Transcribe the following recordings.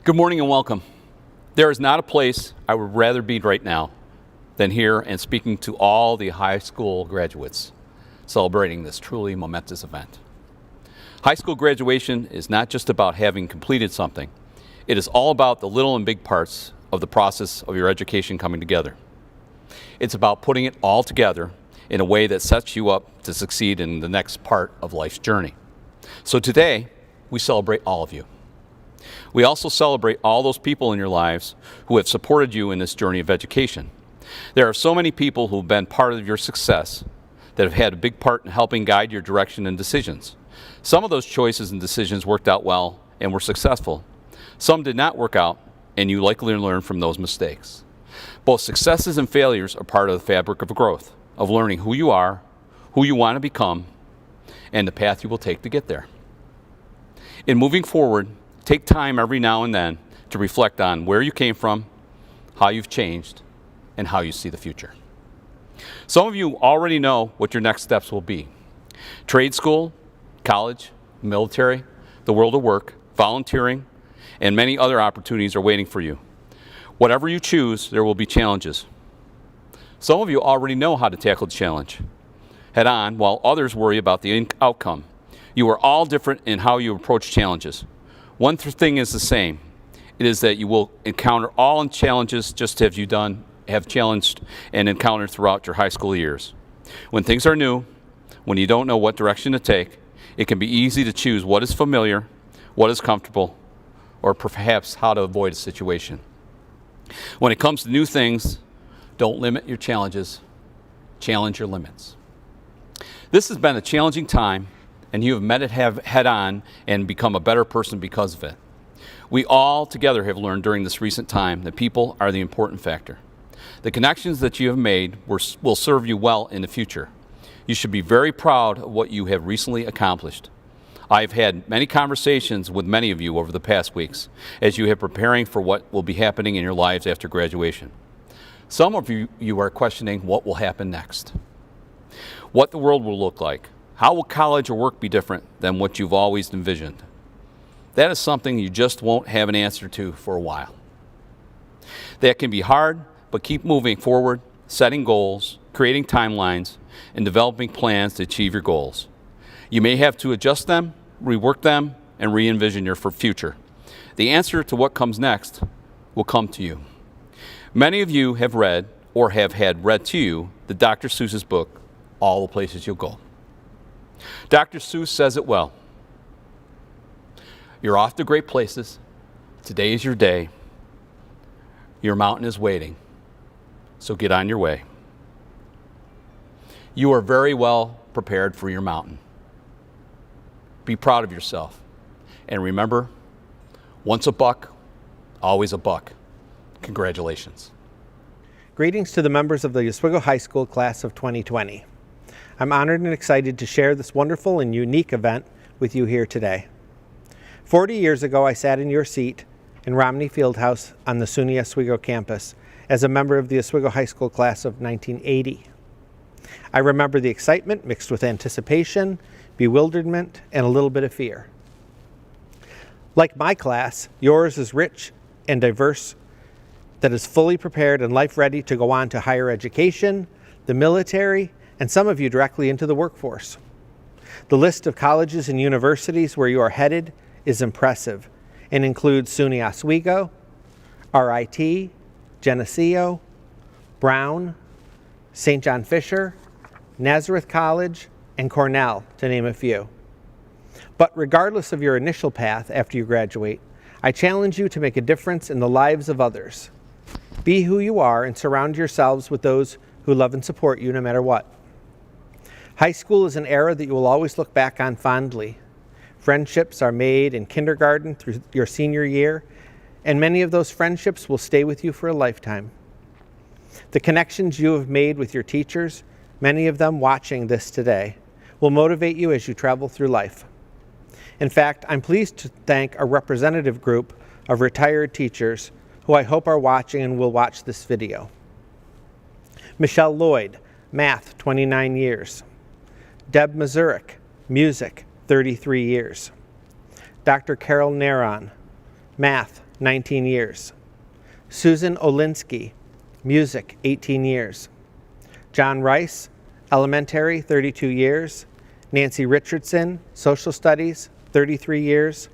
Good morning and welcome. There is not a place I would rather be right now than here and speaking to all the high school graduates celebrating this truly momentous event. High school graduation is not just about having completed something. It is all about the little and big parts of the process of your education coming together. It's about putting it all together in a way that sets you up to succeed in the next part of life's journey. So today, we celebrate all of you. We also celebrate all those people in your lives who have supported you in this journey of education. There are so many people who have been part of your success that have had a big part in helping guide your direction and decisions. Some of those choices and decisions worked out well and were successful. Some did not work out, and you likely learned from those mistakes. Both successes and failures are part of the fabric of growth, of learning who you are, who you want to become, and the path you will take to get there. In moving forward, take time every now and then to reflect on where you came from, how you've changed, and how you see the future. Some of you already know what your next steps will be. Trade school, college, military, the world of work, volunteering, and many other opportunities are waiting for you. Whatever you choose, there will be challenges. Some of you already know how to tackle the challenge head on, while others worry about the outcome. You are all different in how you approach challenges. One thing is the same. It is that you will encounter all challenges just as you have challenged and encountered throughout your high school years. When things are new, when you don't know what direction to take, it can be easy to choose what is familiar, what is comfortable, or perhaps how to avoid a situation. When it comes to new things, don't limit your challenges, challenge your limits. This has been a challenging time, and you have met it head on and become a better person because of it. We all together have learned during this recent time that people are the important factor. The connections that you have made will serve you well in the future. You should be very proud of what you have recently accomplished. I've had many conversations with many of you over the past weeks as you have preparing for what will be happening in your lives after graduation. Some of you are questioning what will happen next, what the world will look like. How will college or work be different than what you've always envisioned? That is something you just won't have an answer to for a while. That can be hard, but keep moving forward, setting goals, creating timelines, and developing plans to achieve your goals. You may have to adjust them, rework them, and re-envision your future. The answer to what comes next will come to you. Many of you have read, or have had read to you, the Dr. Seuss's book, All the Places You'll Go. Dr. Seuss says it well. You're off to great places. Today is your day. Your mountain is waiting. So get on your way. You are very well prepared for your mountain. Be proud of yourself. And remember, once a buck, always a buck. Congratulations. Greetings to the members of the Oswego High School class of 2020. I'm honored and excited to share this wonderful and unique event with you here today. 40 years ago, I sat in your seat in Romney Fieldhouse on the SUNY Oswego campus as a member of the Oswego High School class of 1980. I remember the excitement mixed with anticipation, bewilderment, and a little bit of fear. Like my class, yours is rich and diverse, that is fully prepared and life-ready to go on to higher education, the military, and some of you directly into the workforce. The list of colleges and universities where you are headed is impressive and includes SUNY Oswego, RIT, Geneseo, Brown, St. John Fisher, Nazareth College, and Cornell, to name a few. But regardless of your initial path after you graduate, I challenge you to make a difference in the lives of others. Be who you are and surround yourselves with those who love and support you no matter what. High school is an era that you will always look back on fondly. Friendships are made in kindergarten through your senior year, and many of those friendships will stay with you for a lifetime. The connections you have made with your teachers, many of them watching this today, will motivate you as you travel through life. In fact, I'm pleased to thank a representative group of retired teachers who I hope are watching and will watch this video. Michelle Lloyd, Math, 29 years. Deb Mazurek, Music, 33 years. Dr. Carol Naron, Math, 19 years. Susan Olinsky, music, 18 years. John Rice, elementary, 32 years. Nancy Richardson, social studies, 33 years.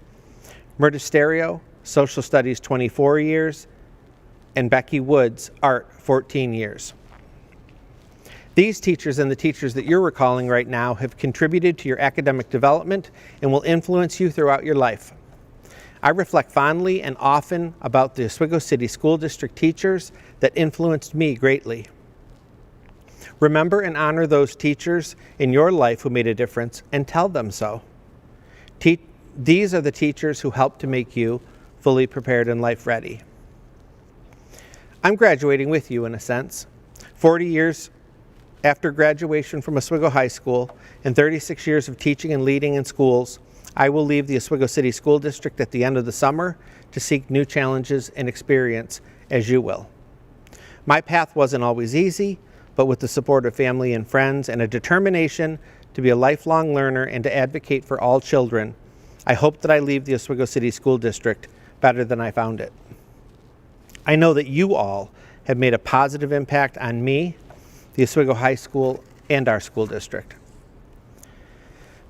Murtisterio, social studies, 24 years. And Becky Woods, art, 14 years. These teachers and the teachers that you're recalling right now have contributed to your academic development and will influence you throughout your life. I reflect fondly and often about the Oswego City School District teachers that influenced me greatly. Remember and honor those teachers in your life who made a difference and tell them so. These are the teachers who helped to make you fully prepared and life ready. I'm graduating with you in a sense. 40 years after graduation from Oswego High School and 36 years of teaching and leading in schools, I will leave the Oswego City School District at the end of the summer to seek new challenges and experience as you will. My path wasn't always easy, but with the support of family and friends and a determination to be a lifelong learner and to advocate for all children, I hope that I leave the Oswego City School District better than I found it. I know that you all have made a positive impact on me, the Oswego High School, and our school district.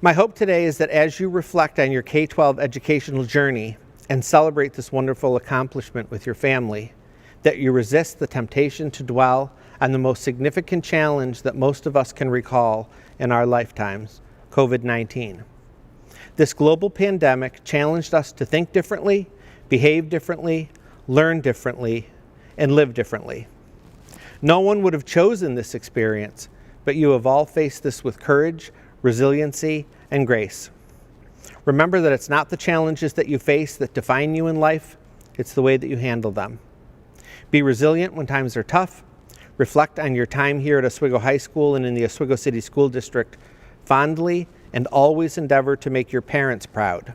My hope today is that as you reflect on your K-12 educational journey and celebrate this wonderful accomplishment with your family, that you resist the temptation to dwell on the most significant challenge that most of us can recall in our lifetimes, COVID-19. This global pandemic challenged us to think differently, behave differently, learn differently, and live differently. No one would have chosen this experience, but you have all faced this with courage, resiliency, and grace. Remember that it's not the challenges that you face that define you in life, it's the way that you handle them. Be resilient when times are tough. Reflect on your time here at Oswego High School and in the Oswego City School District fondly, and always endeavor to make your parents proud.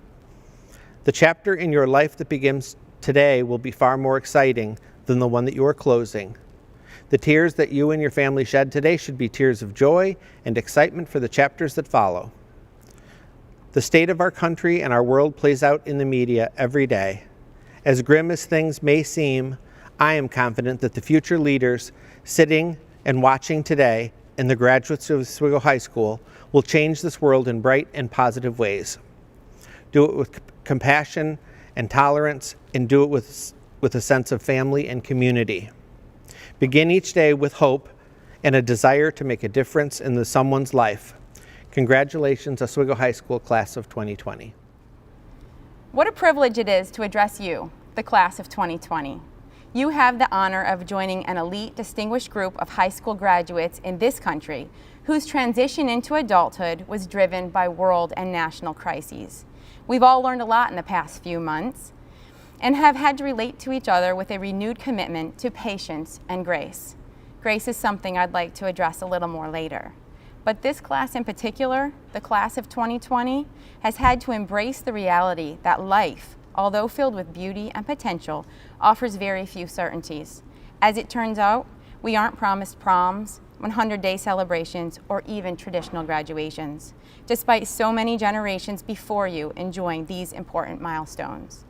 The chapter in your life that begins today will be far more exciting than the one that you are closing. The tears that you and your family shed today should be tears of joy and excitement for the chapters that follow. The state of our country and our world plays out in the media every day. As grim as things may seem, I am confident that the future leaders sitting and watching today and the graduates of Oswego High School will change this world in bright and positive ways. Do it with compassion and tolerance, and do it with a sense of family and community. Begin each day with hope and a desire to make a difference in someone's life. Congratulations, Oswego High School Class of 2020. What a privilege it is to address you, the Class of 2020. You have the honor of joining an elite, distinguished group of high school graduates in this country whose transition into adulthood was driven by world and national crises. We've all learned a lot in the past few months and have had to relate to each other with a renewed commitment to patience and grace. Grace is something I'd like to address a little more later. But this class in particular, the Class of 2020, has had to embrace the reality that life, although filled with beauty and potential, offers very few certainties. As it turns out, we aren't promised proms, 100-day celebrations, or even traditional graduations, despite so many generations before you enjoying these important milestones.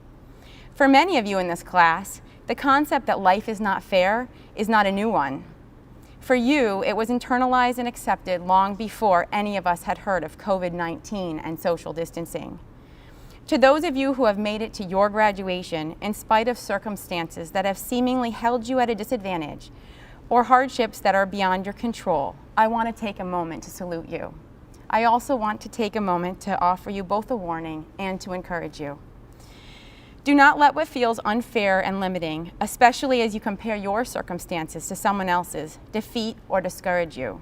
For many of you in this class, the concept that life is not fair is not a new one. For you, it was internalized and accepted long before any of us had heard of COVID-19 and social distancing. To those of you who have made it to your graduation in spite of circumstances that have seemingly held you at a disadvantage or hardships that are beyond your control, I want to take a moment to salute you. I also want to take a moment to offer you both a warning and to encourage you. Do not let what feels unfair and limiting, especially as you compare your circumstances to someone else's, defeat or discourage you.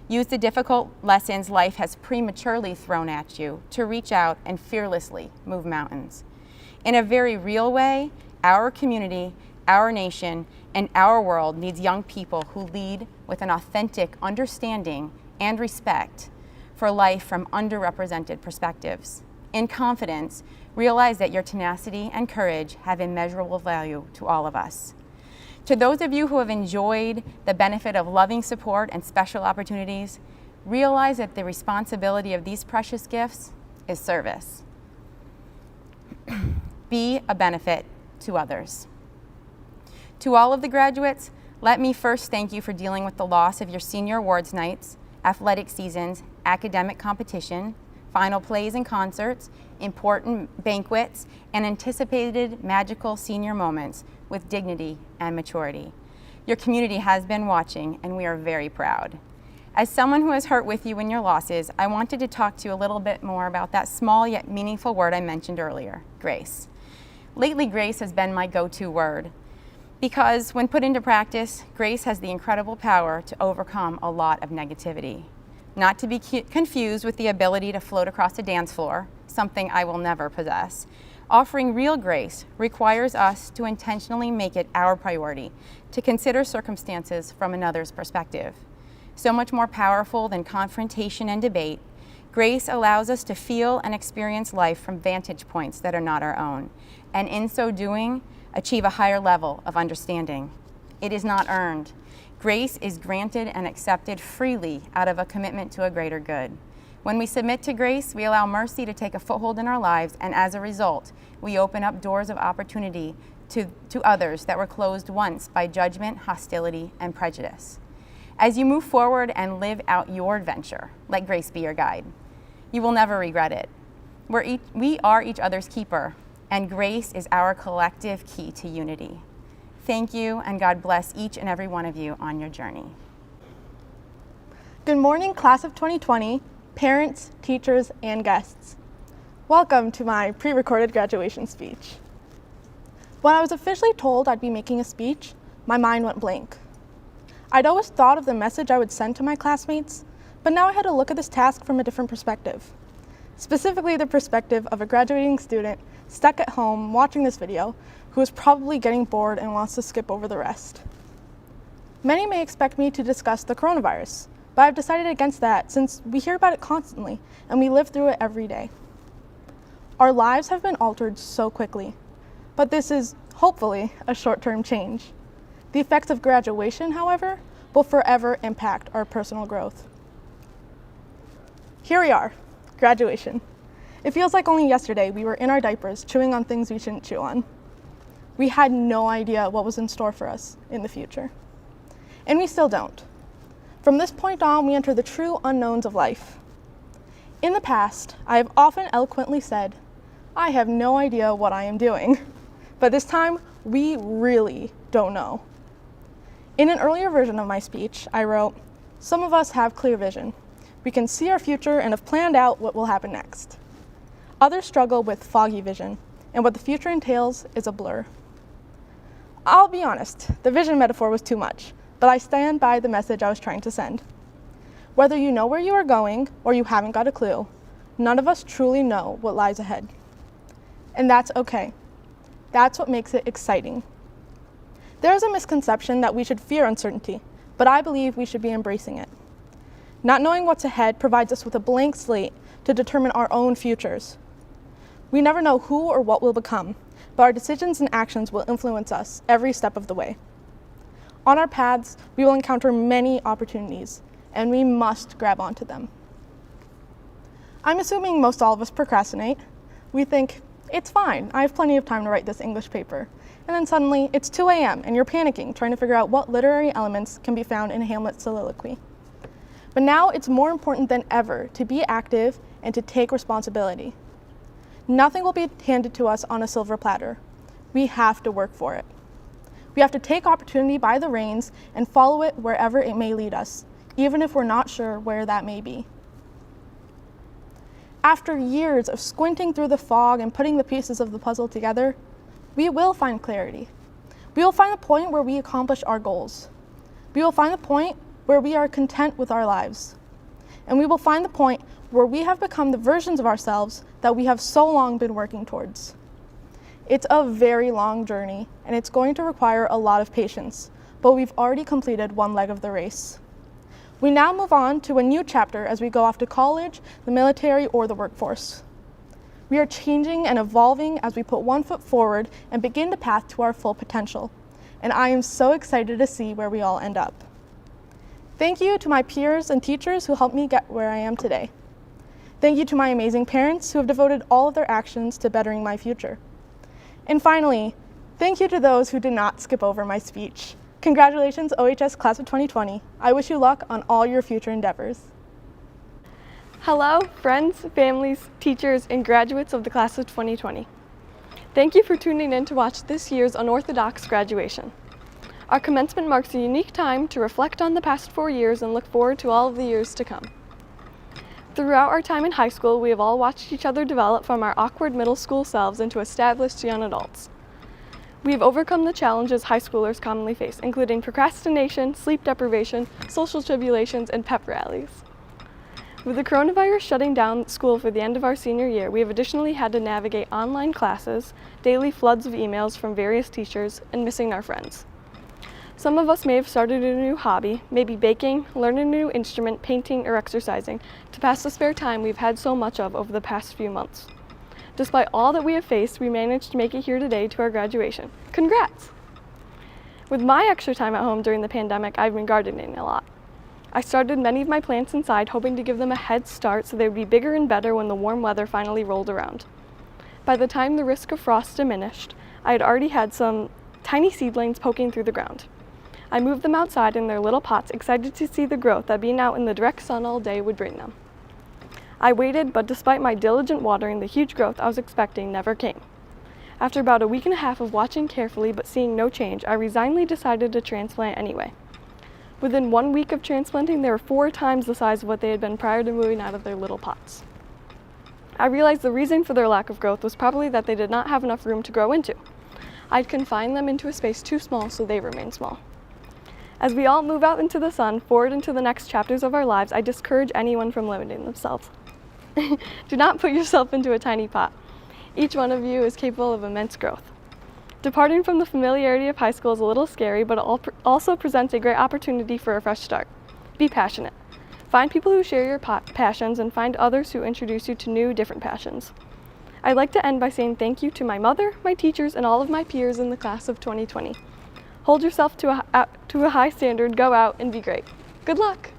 Use the difficult lessons life has prematurely thrown at you to reach out and fearlessly move mountains. In a very real way, our community, our nation, and our world needs young people who lead with an authentic understanding and respect for life from underrepresented perspectives. In confidence, realize that your tenacity and courage have immeasurable value to all of us. To those of you who have enjoyed the benefit of loving support and special opportunities, realize that the responsibility of these precious gifts is service. Be a benefit to others. To all of the graduates, let me first thank you for dealing with the loss of your senior awards nights, athletic seasons, academic competition, final plays and concerts, important banquets, and anticipated magical senior moments with dignity and maturity. Your community has been watching, and we are very proud. As someone who has hurt with you in your losses, I wanted to talk to you a little bit more about that small yet meaningful word I mentioned earlier, grace. Lately, grace has been my go-to word because when put into practice, grace has the incredible power to overcome a lot of negativity. Not to be confused with the ability to float across a dance floor, something I will never possess. Offering real grace requires us to intentionally make it our priority to consider circumstances from another's perspective. So much more powerful than confrontation and debate, grace allows us to feel and experience life from vantage points that are not our own, and in so doing, achieve a higher level of understanding. It is not earned. Grace is granted and accepted freely out of a commitment to a greater good. When we submit to grace, we allow mercy to take a foothold in our lives, and as a result, we open up doors of opportunity to others that were closed once by judgment, hostility, and prejudice. As you move forward and live out your adventure, let grace be your guide. You will never regret it. We are each other's keeper, and grace is our collective key to unity. Thank you, and God bless each and every one of you on your journey. Good morning, class of 2020, parents, teachers, and guests. Welcome to my pre-recorded graduation speech. When I was officially told I'd be making a speech, my mind went blank. I'd always thought of the message I would send to my classmates, but now I had to look at this task from a different perspective. Specifically the perspective of a graduating student stuck at home watching this video who is probably getting bored and wants to skip over the rest. Many may expect me to discuss the coronavirus, but I've decided against that since we hear about it constantly and we live through it every day. Our lives have been altered so quickly, but this is hopefully a short-term change. The effects of graduation, however, will forever impact our personal growth. Here we are, graduation. It feels like only yesterday we were in our diapers chewing on things we shouldn't chew on. We had no idea what was in store for us in the future. And we still don't. From this point on, we enter the true unknowns of life. In the past, I have often eloquently said, I have no idea what I am doing. But this time, we really don't know. In an earlier version of my speech, I wrote, some of us have clear vision. We can see our future and have planned out what will happen next. Others struggle with foggy vision, and what the future entails is a blur. I'll be honest, the vision metaphor was too much, but I stand by the message I was trying to send. Whether you know where you are going or you haven't got a clue, none of us truly know what lies ahead. And that's okay. That's what makes it exciting. There is a misconception that we should fear uncertainty, but I believe we should be embracing it. Not knowing what's ahead provides us with a blank slate to determine our own futures. We never know who or what will become, but our decisions and actions will influence us every step of the way. On our paths, we will encounter many opportunities, and we must grab onto them. I'm assuming most all of us procrastinate. We think, it's fine, I have plenty of time to write this English paper. And then suddenly, it's 2 a.m. and you're panicking, trying to figure out what literary elements can be found in Hamlet's soliloquy. But now it's more important than ever to be active and to take responsibility. Nothing will be handed to us on a silver platter. We have to work for it. We have to take opportunity by the reins and follow it wherever it may lead us, even if we're not sure where that may be. After years of squinting through the fog and putting the pieces of the puzzle together, we will find clarity. We will find the point where we accomplish our goals. We will find the point where we are content with our lives. And we will find the point where we have become the versions of ourselves that we have so long been working towards. It's a very long journey, and it's going to require a lot of patience, but we've already completed one leg of the race. We now move on to a new chapter as we go off to college, the military, or the workforce. We are changing and evolving as we put one foot forward and begin the path to our full potential. And I am so excited to see where we all end up. Thank you to my peers and teachers who helped me get where I am today. Thank you to my amazing parents who have devoted all of their actions to bettering my future. And finally, Thank you to those who did not skip over my speech. Congratulations, OHS Class of 2020. I wish you luck on all your future endeavors. Hello, friends, families, teachers, and graduates of the Class of 2020. Thank you for tuning in to watch this year's unorthodox graduation. Our commencement marks a unique time to reflect on the past 4 years and look forward to all of the years to come. Throughout our time in high school, we have all watched each other develop from our awkward middle school selves into established young adults. We have overcome the challenges high schoolers commonly face, including procrastination, sleep deprivation, social tribulations, and pep rallies. With the coronavirus shutting down school for the end of our senior year, we have additionally had to navigate online classes, daily floods of emails from various teachers, and missing our friends. Some of us may have started a new hobby, maybe baking, learning a new instrument, painting, or exercising, to pass the spare time we've had so much of over the past few months. Despite all that we have faced, we managed to make it here today to our graduation. Congrats! With my extra time at home during the pandemic, I've been gardening a lot. I started many of my plants inside, hoping to give them a head start so they would be bigger and better when the warm weather finally rolled around. By the time the risk of frost diminished, I had already had some tiny seedlings poking through the ground. I moved them outside in their little pots, excited to see the growth that being out in the direct sun all day would bring them. I waited, but despite my diligent watering, the huge growth I was expecting never came. After about a week and a half of watching carefully but seeing no change, I resignedly decided to transplant anyway. Within 1 week of transplanting, they were 4 times the size of what they had been prior to moving out of their little pots. I realized the reason for their lack of growth was probably that they did not have enough room to grow into. I'd confined them into a space too small, so they remained small. As we all move out into the sun, forward into the next chapters of our lives, I discourage anyone from limiting themselves. Do not put yourself into a tiny pot. Each one of you is capable of immense growth. Departing from the familiarity of high school is a little scary, but it also presents a great opportunity for a fresh start. Be passionate. Find people who share your passions and find others who introduce you to new, different passions. I'd like to end by saying thank you to my mother, my teachers, and all of my peers in the class of 2020. Hold yourself to a high standard, go out, and be great. Good luck!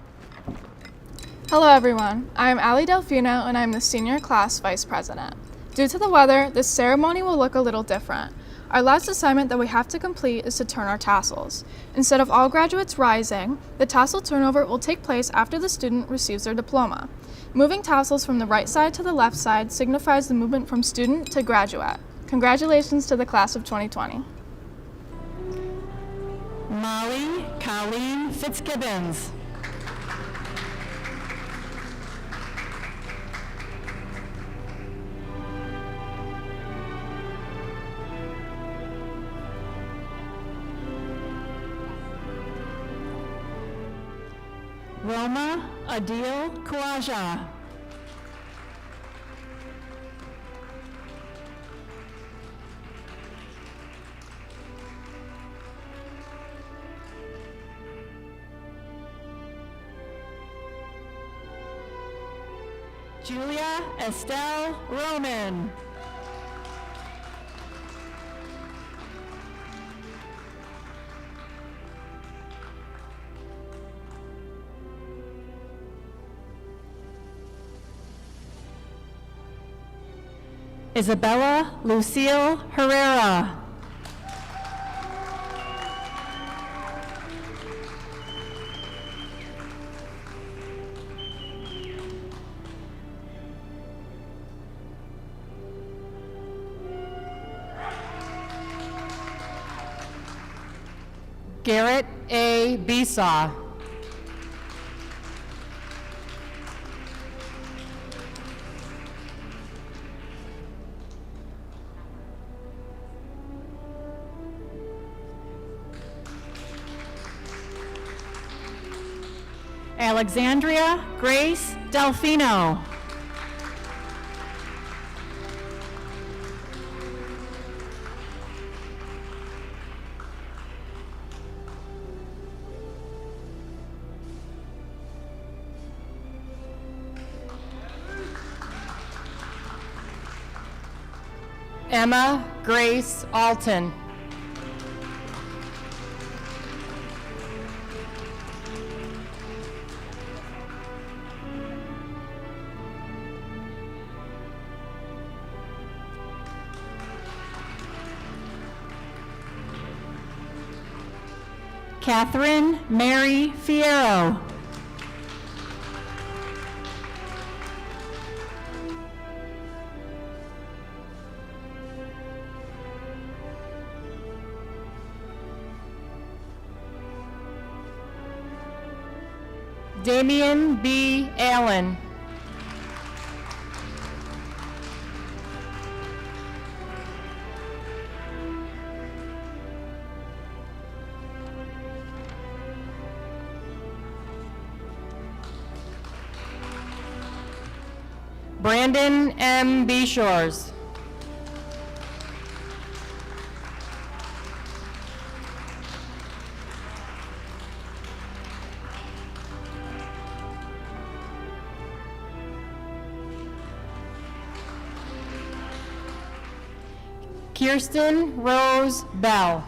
Hello everyone, I am Allie Delfino and I am the Senior Class Vice President. Due to the weather, this ceremony will look a little different. Our last assignment that we have to complete is to turn our tassels. Instead of all graduates rising, the tassel turnover will take place after the student receives their diploma. Moving tassels from the right side to the left side signifies the movement from student to graduate. Congratulations to the Class of 2020. Molly Colleen Fitzgibbons. Roma Adil Khawaja. Julia Estelle Roman. Isabella Lucille Herrera. Garrett A. Besaw. Alexandria Grace Delfino. Emma Grace Alton. Catherine Mary Fierro. Damian B. Allen. Brandon M. Beshores. Kirsten Rose Bell.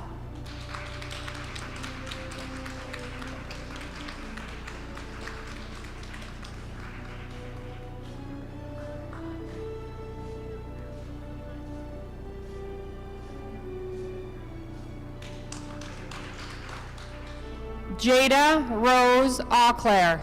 Jada Rose Auclair.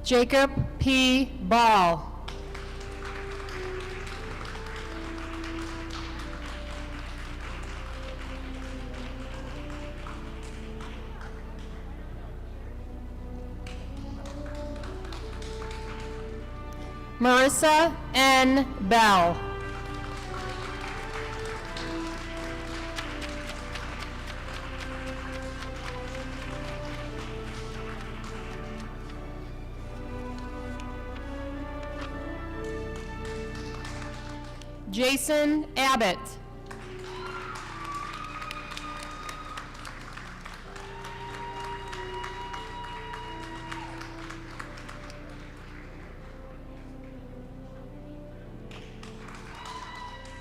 Jacob P. Ball. Marissa N. Bell. Jason Abbott.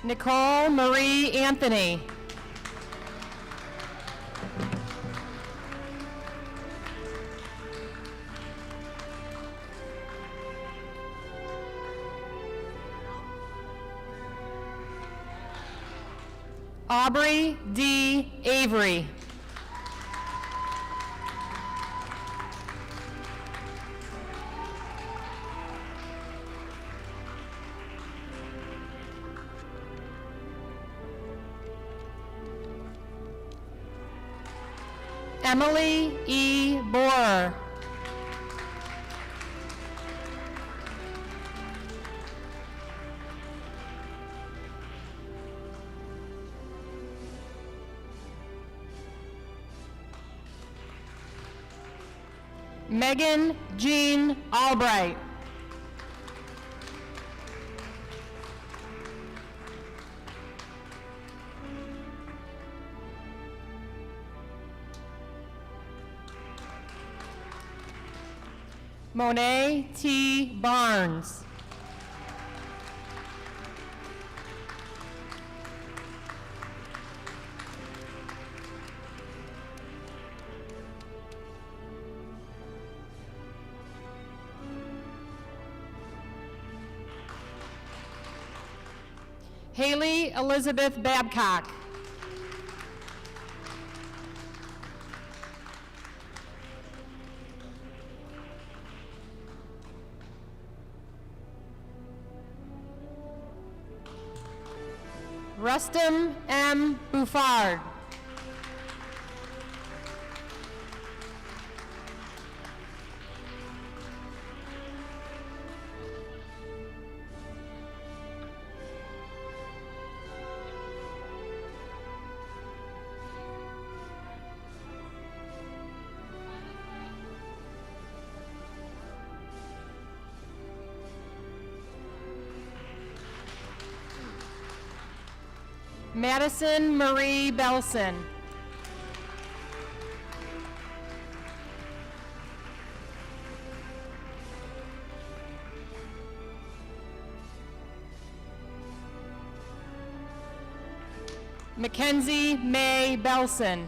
Nicole Marie Anthony. Aubrey D. Avery. Emily E. Borer. Megan Jean Albright. Monet T. Barnes. Haley Elizabeth Babcock. Rustam M. Buffard. Madison Marie Belson. Mackenzie May Belson.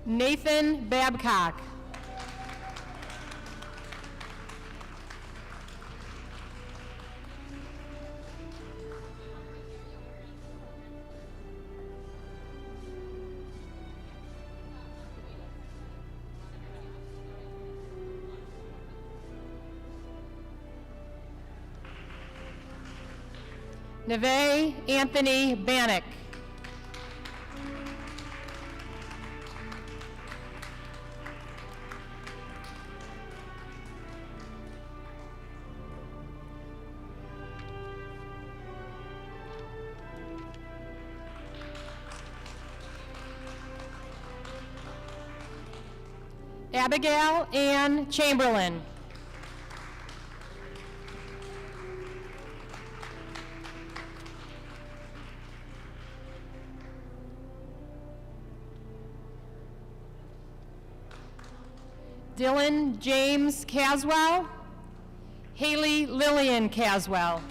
Nathan Babcock. Neve Anthony Bannock. Abigail Ann Chamberlain. Dylan James Caswell. Haley Lillian Caswell.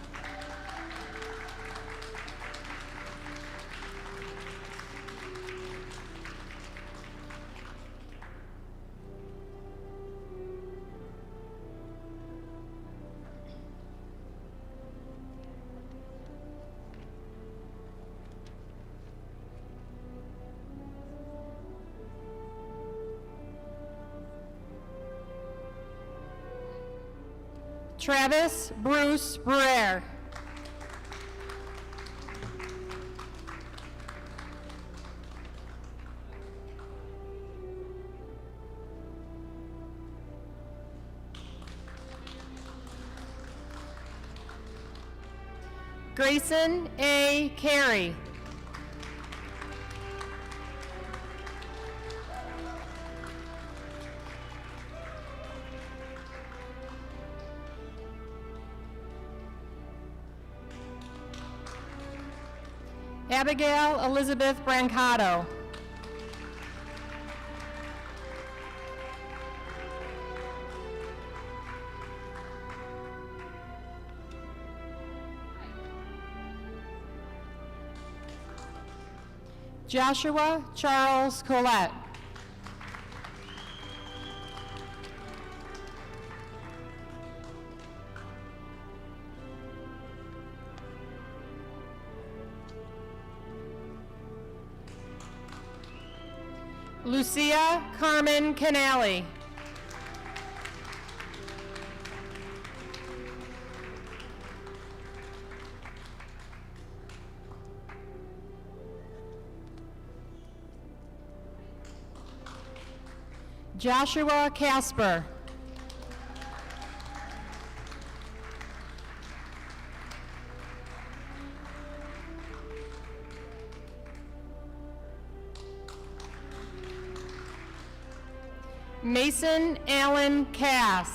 Travis Bruce Breer. Grayson A. Carey. Abigail Elizabeth Brancato. Joshua Charles Collette. Lucia Carmen Canali. Joshua Casper. Mason Allen Cass.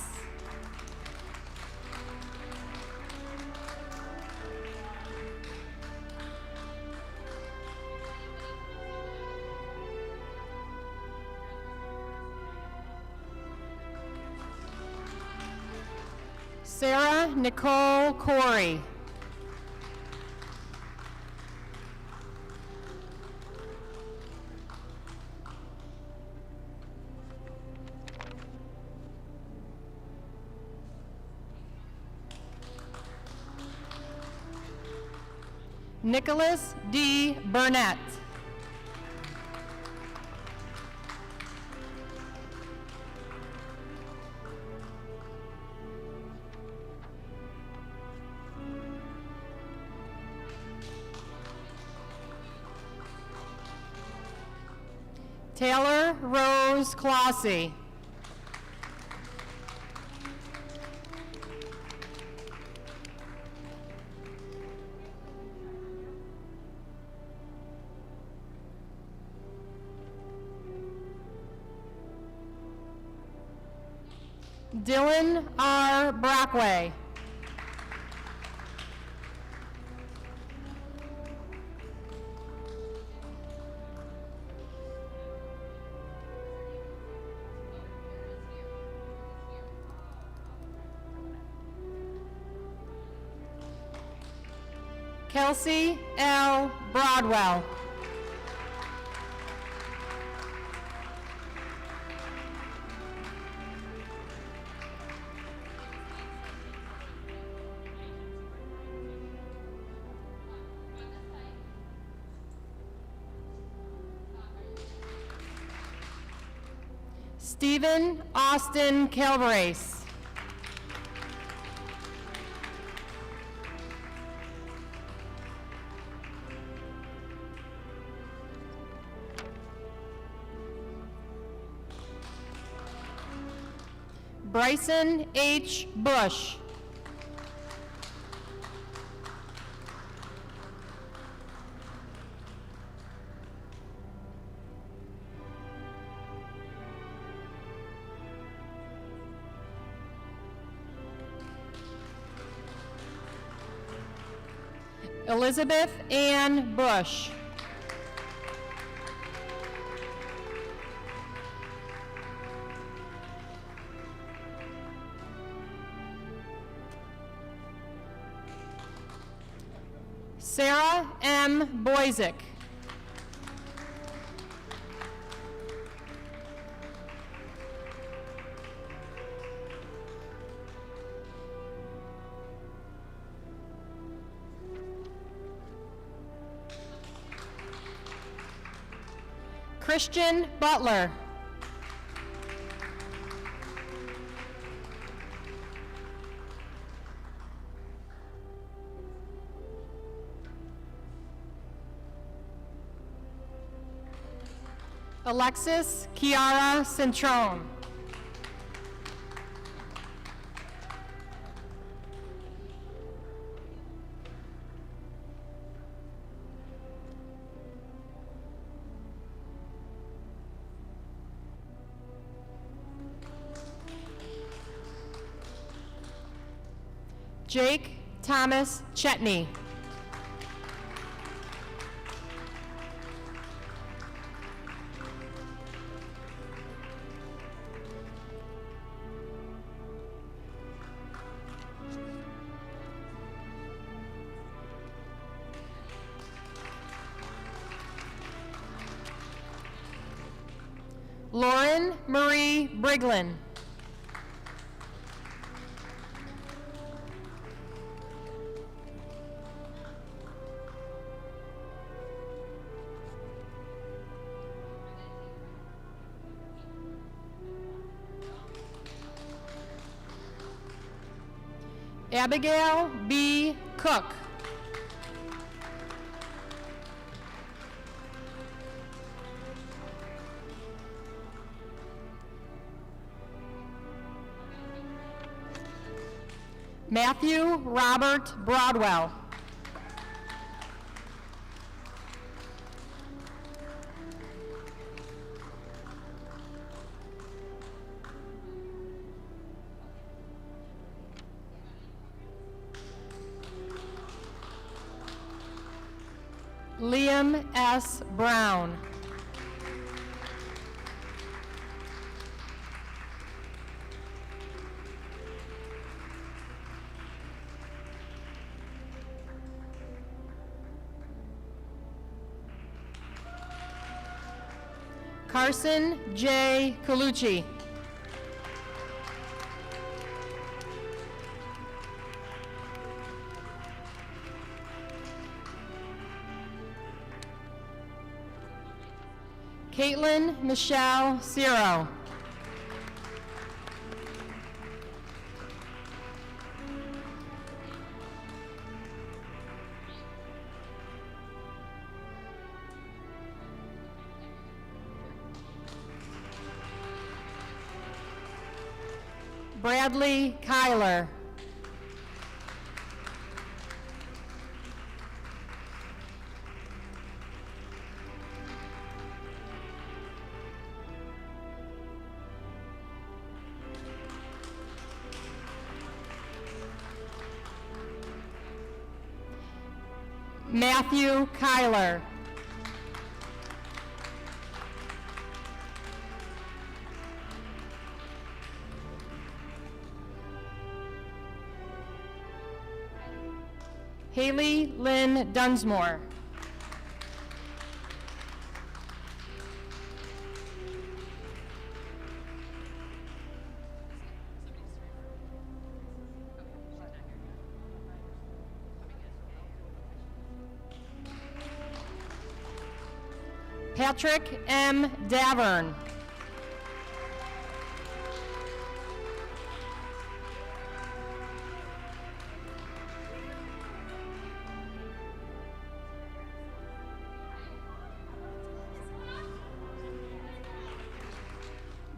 Sarah Nicole Corey. Nicholas D. Burnett. Taylor Rose Clossy. Dylan R. Brockway. Kelsey L. Broadwell. Stephen Austin Calabrese. Bryson H. Bush. Elizabeth Ann Bush. Sarah M. Boyzik. Christian Butler. Alexis Kiara Centrone. Jake Thomas Chetney. Lauren Marie Briglin. Abigail B. Cook. Matthew Robert Broadwell. Liam S. Brown. Carson J. Colucci. Caitlin Michelle Ciro. Bradley Kyler. Matthew Kyler. Haley Lynn Dunsmore. Patrick M. Davern.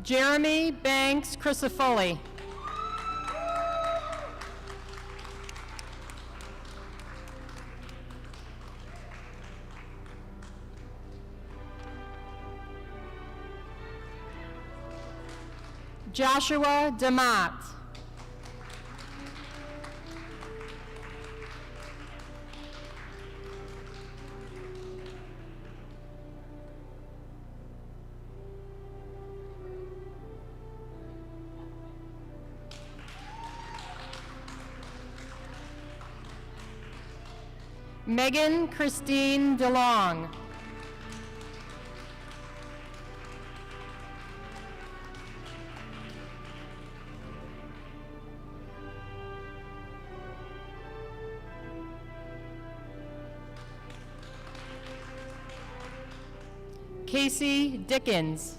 Jeremy Banks Crisafulli. Joshua DeMott. Megan Christine DeLong. Casey Dickens.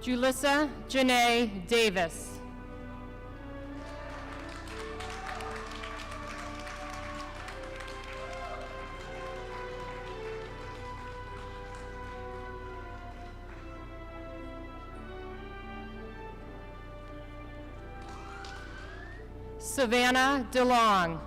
Julissa Janae Davis. Savannah DeLong.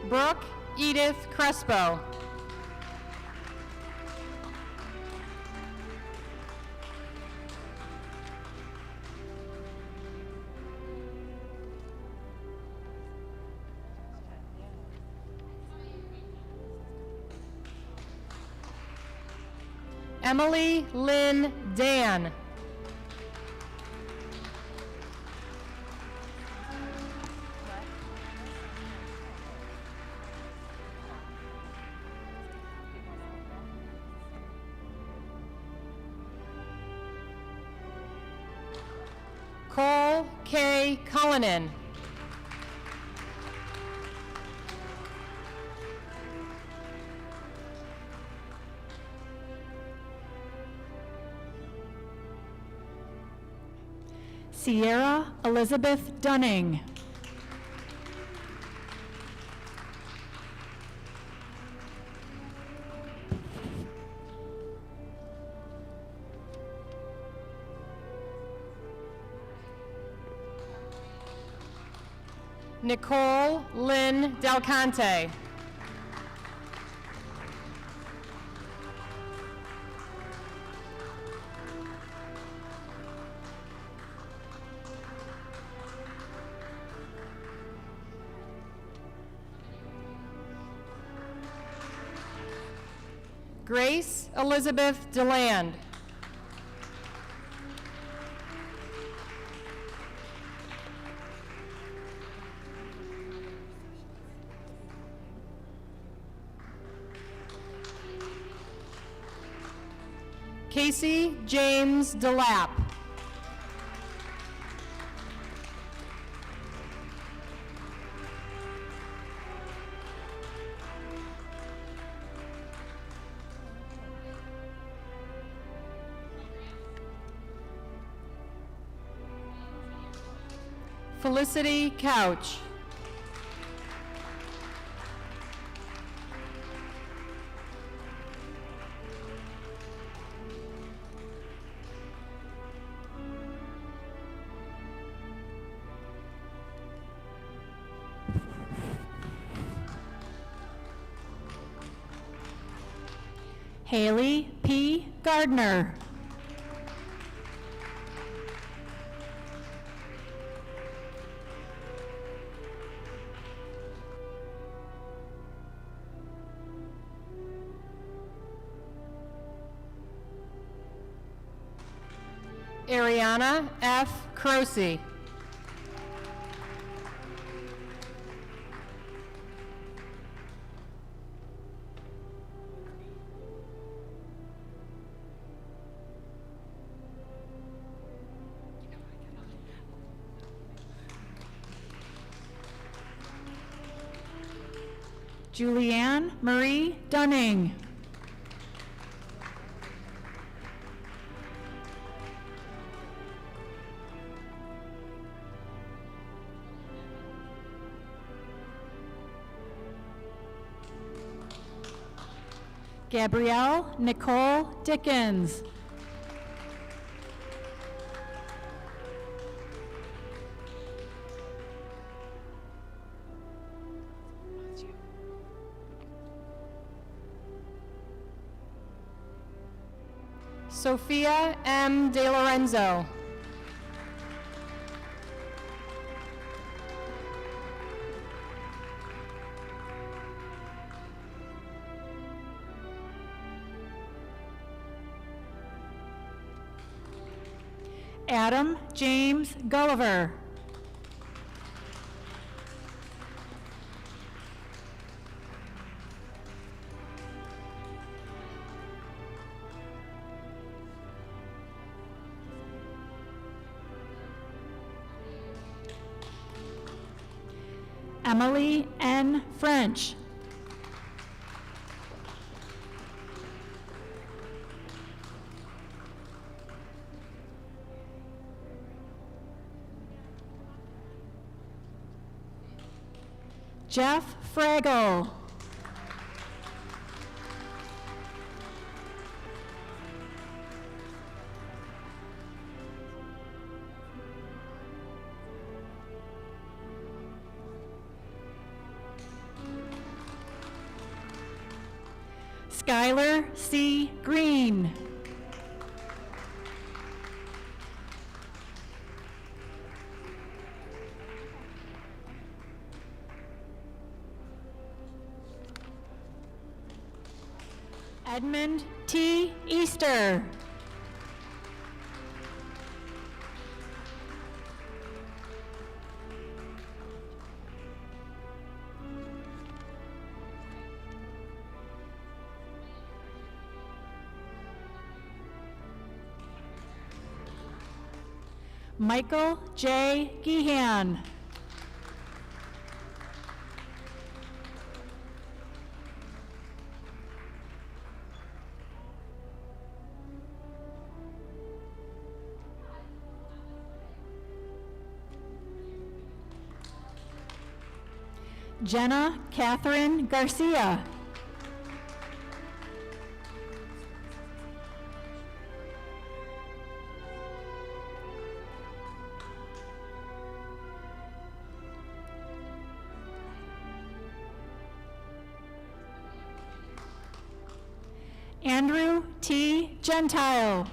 Brooke Edith Crespo. Emily Lynn Dan. Cole K. Cullinan. Sierra Elizabeth Dunning. Nicole Lynn Del Conte. Grace Elizabeth DeLand. Casey James DeLapp. Felicity Couch. Haley P. Gardner. Ariana F. Croce. Julianne Marie Dunning. Gabrielle Nicole Dickens. Sophia M. De Lorenzo. Adam James Gulliver. Emily N. French. Jeff Fraggle. Skylar C. Green. Edmund T. Easter. Michael J. Gehan. Jenna Catherine Garcia. Andrew T. Gentile.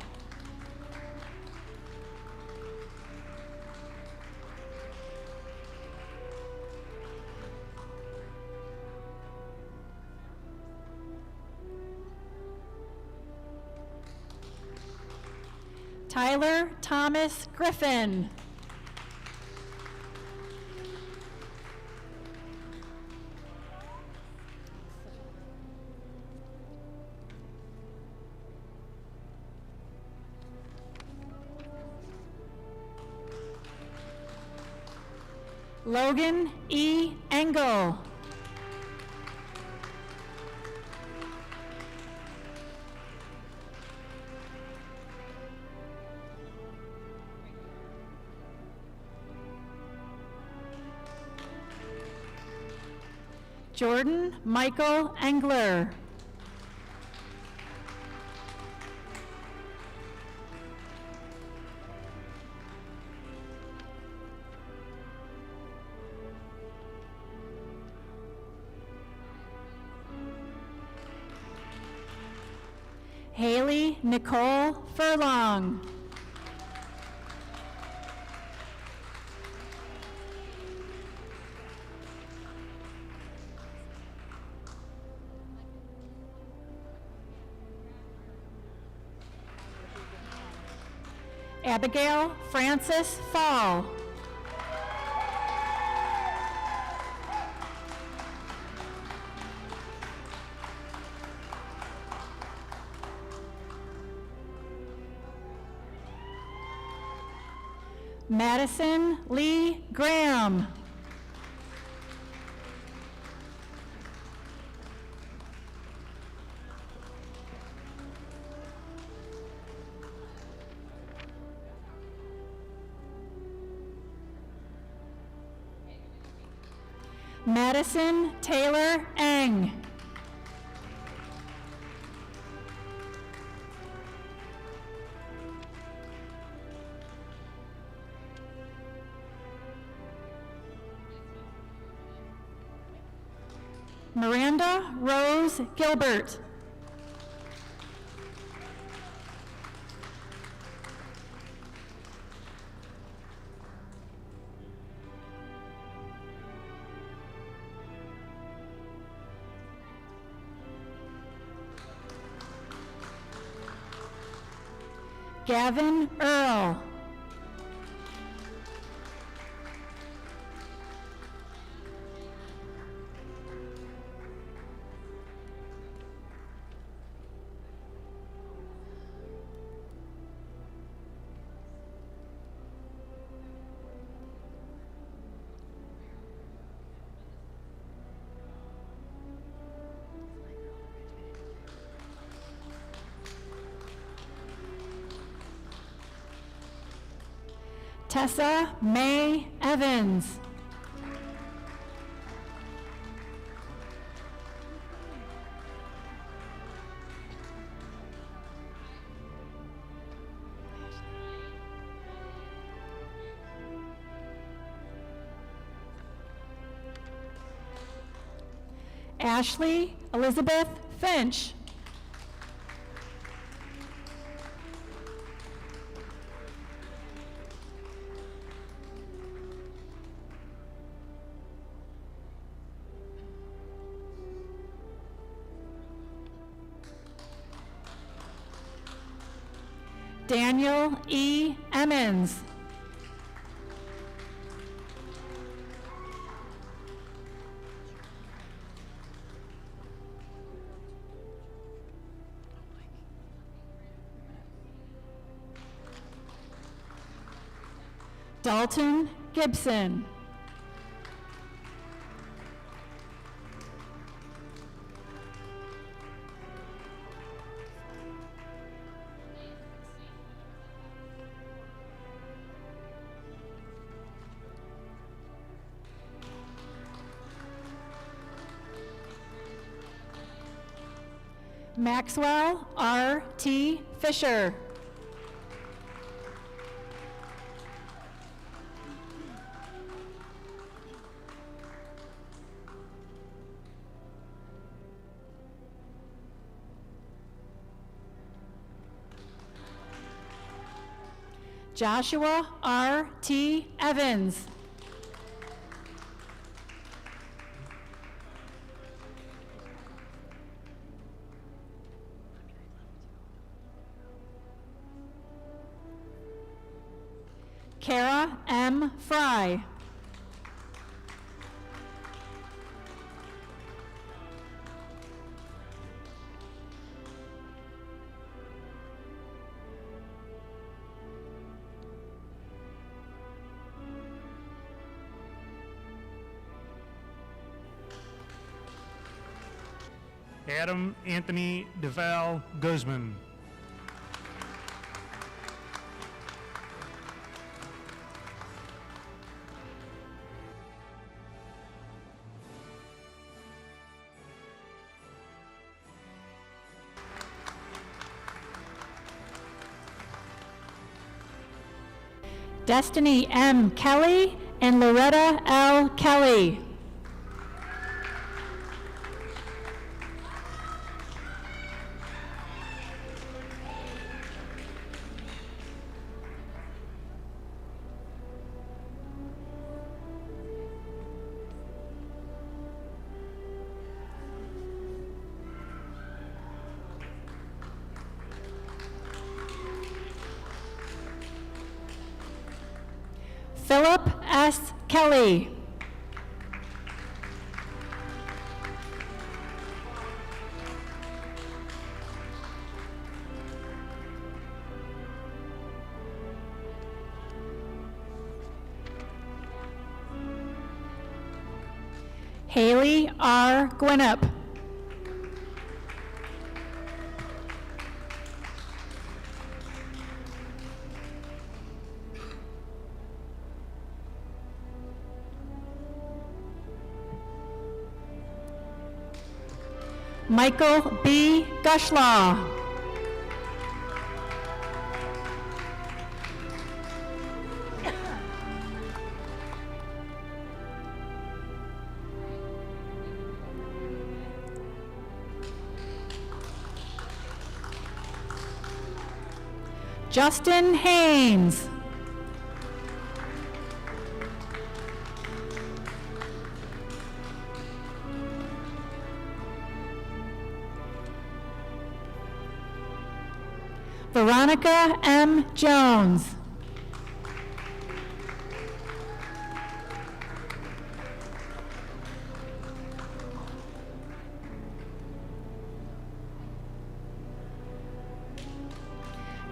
Tyler Thomas Griffin. Logan E. Engel. Jordan Michael Engler. Haley Nicole Furlong. Abigail Frances Fall. Madison Lee Graham. Madison Taylor Eng. Miranda Rose Gilbert. Gavin Earl. Tessa May Evans. Ashley Elizabeth Finch. Daniel E. Emmons. Dalton Gibson. Maxwell R. T. Fisher. Joshua R. T. Evans. Kara M. Fry. Adam Anthony DeVal Guzman. Destiny M. Kelly and Loretta L. Kelly. Philip S. Kelly. Haley R. Gwinnett. Michael B. Gushlaw. Justin Haynes. Veronica M. Jones.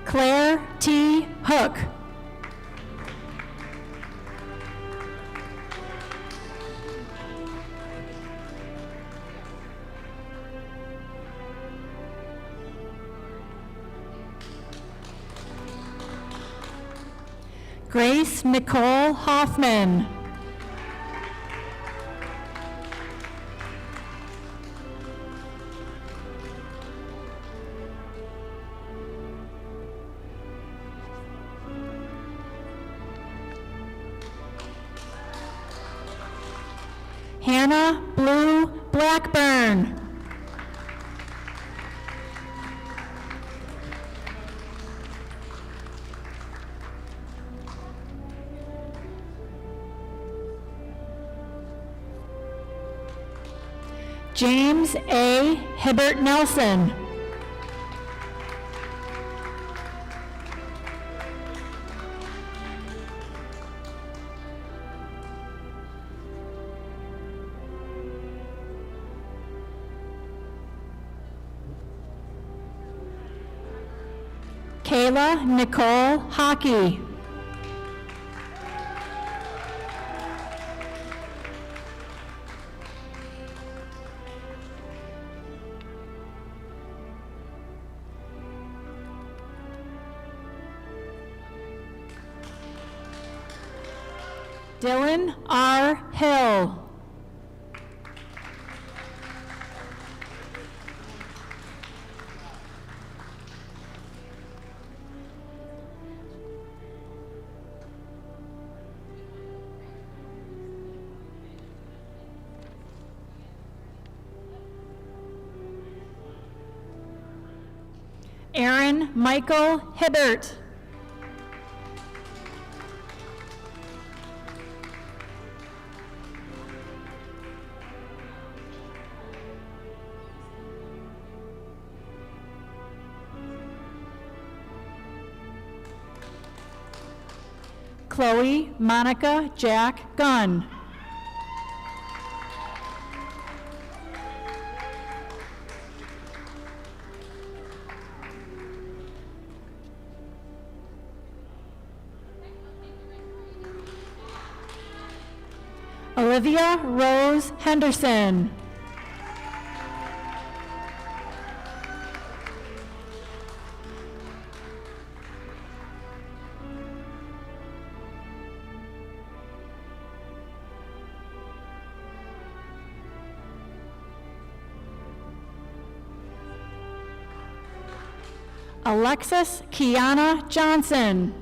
Claire T. Hook. Grace Nicole Hoffman. Hannah Blue Blackburn. James A. Hibbert Nelson. Kayla Nicole Hockey. Dylan R. Hill. Aaron Michael Hibbert. Chloe Monica Jack Gunn. Olivia Rose Henderson. Alexis Kiana Johnson.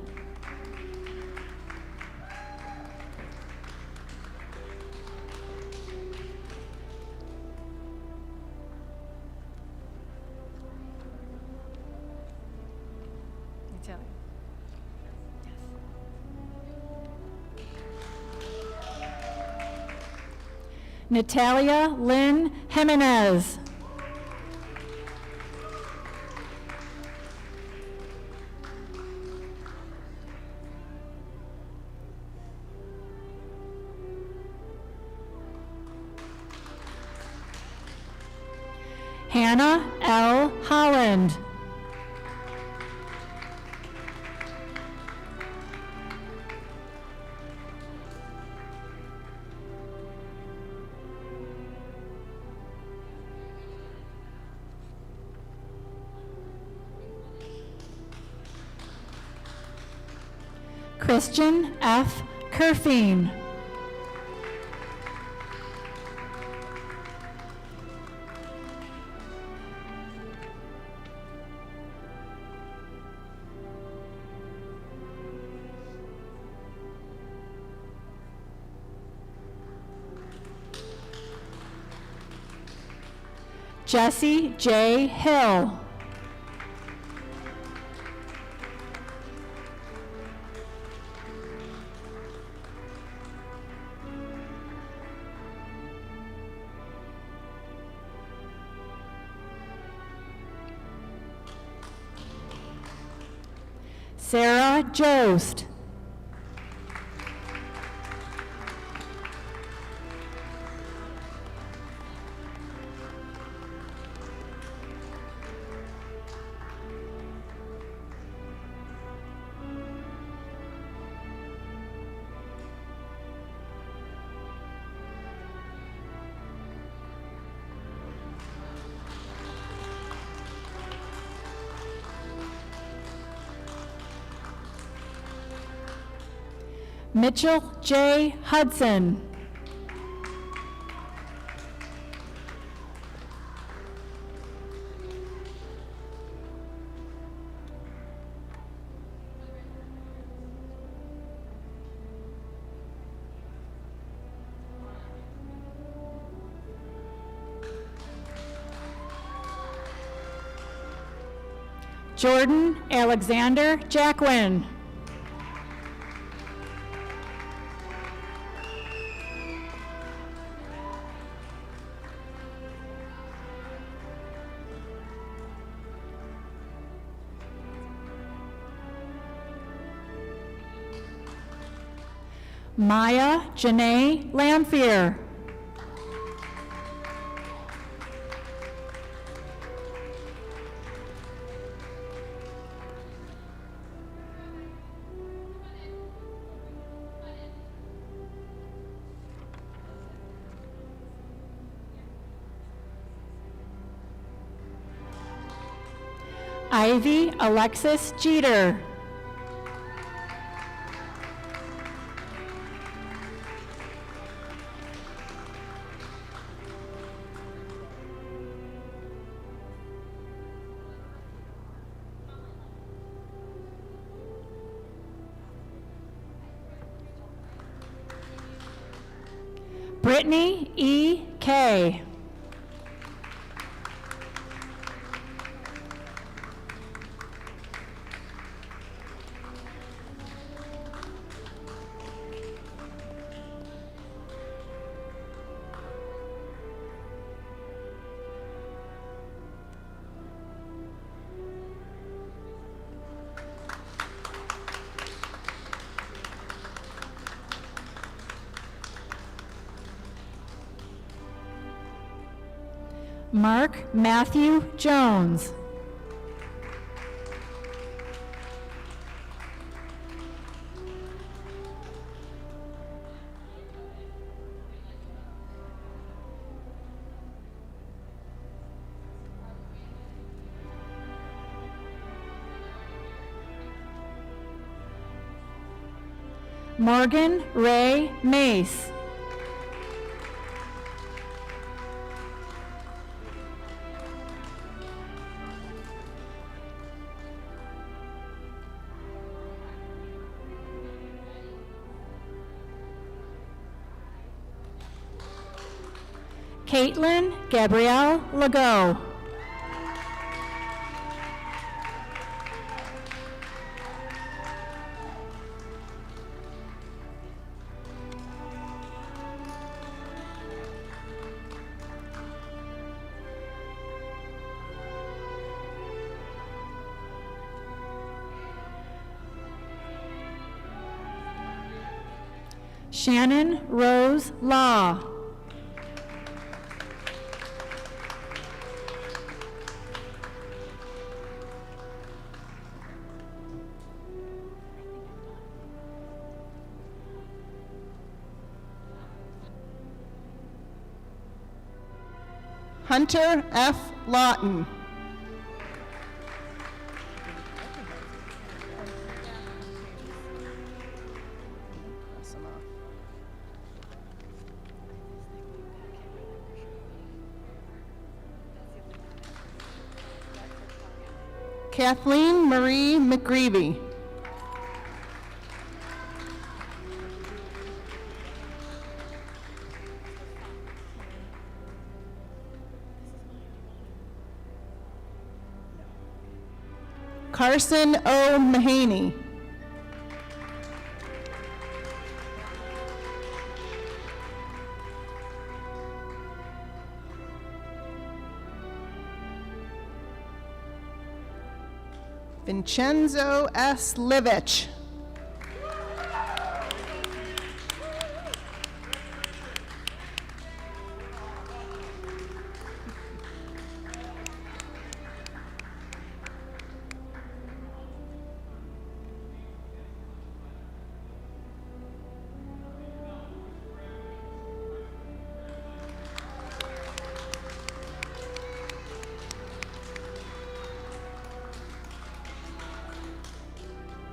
Natalia Lynn Jimenez. Hannah L. Holland. Christian F. Kerfine. Jesse J. Hill. Sarah Jost. Mitchell J. Hudson. Jordan Alexander Jacquin. Maya Janae Lamphere. Ivy Alexis Jeter. Brittany E. K. Mark Matthew Jones. Morgan Ray Mace. Caitlin Gabrielle Legault. Shannon Rose Law. Hunter F. Lawton. Kathleen Marie McGreevy. Carson O. Mahaney. Vincenzo S. Livich.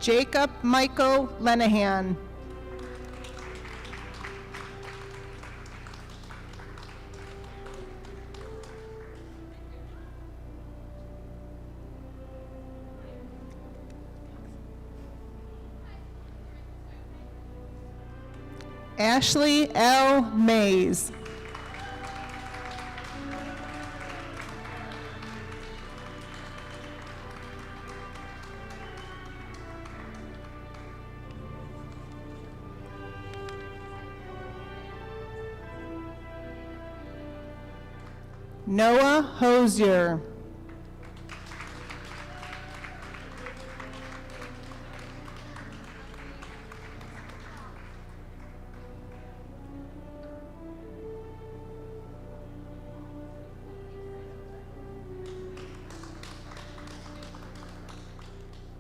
Jacob Michael Lenahan. Ashley L. Mays. Noah Hosier.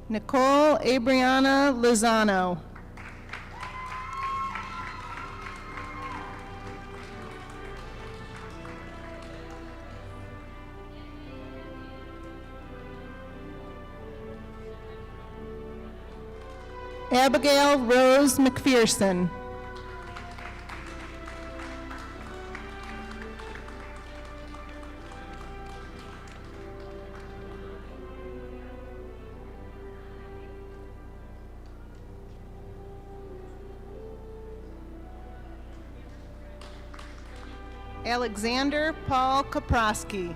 Nicole Abriana Lozano. Abigail Rose McPherson. Alexander Paul Kaprosky.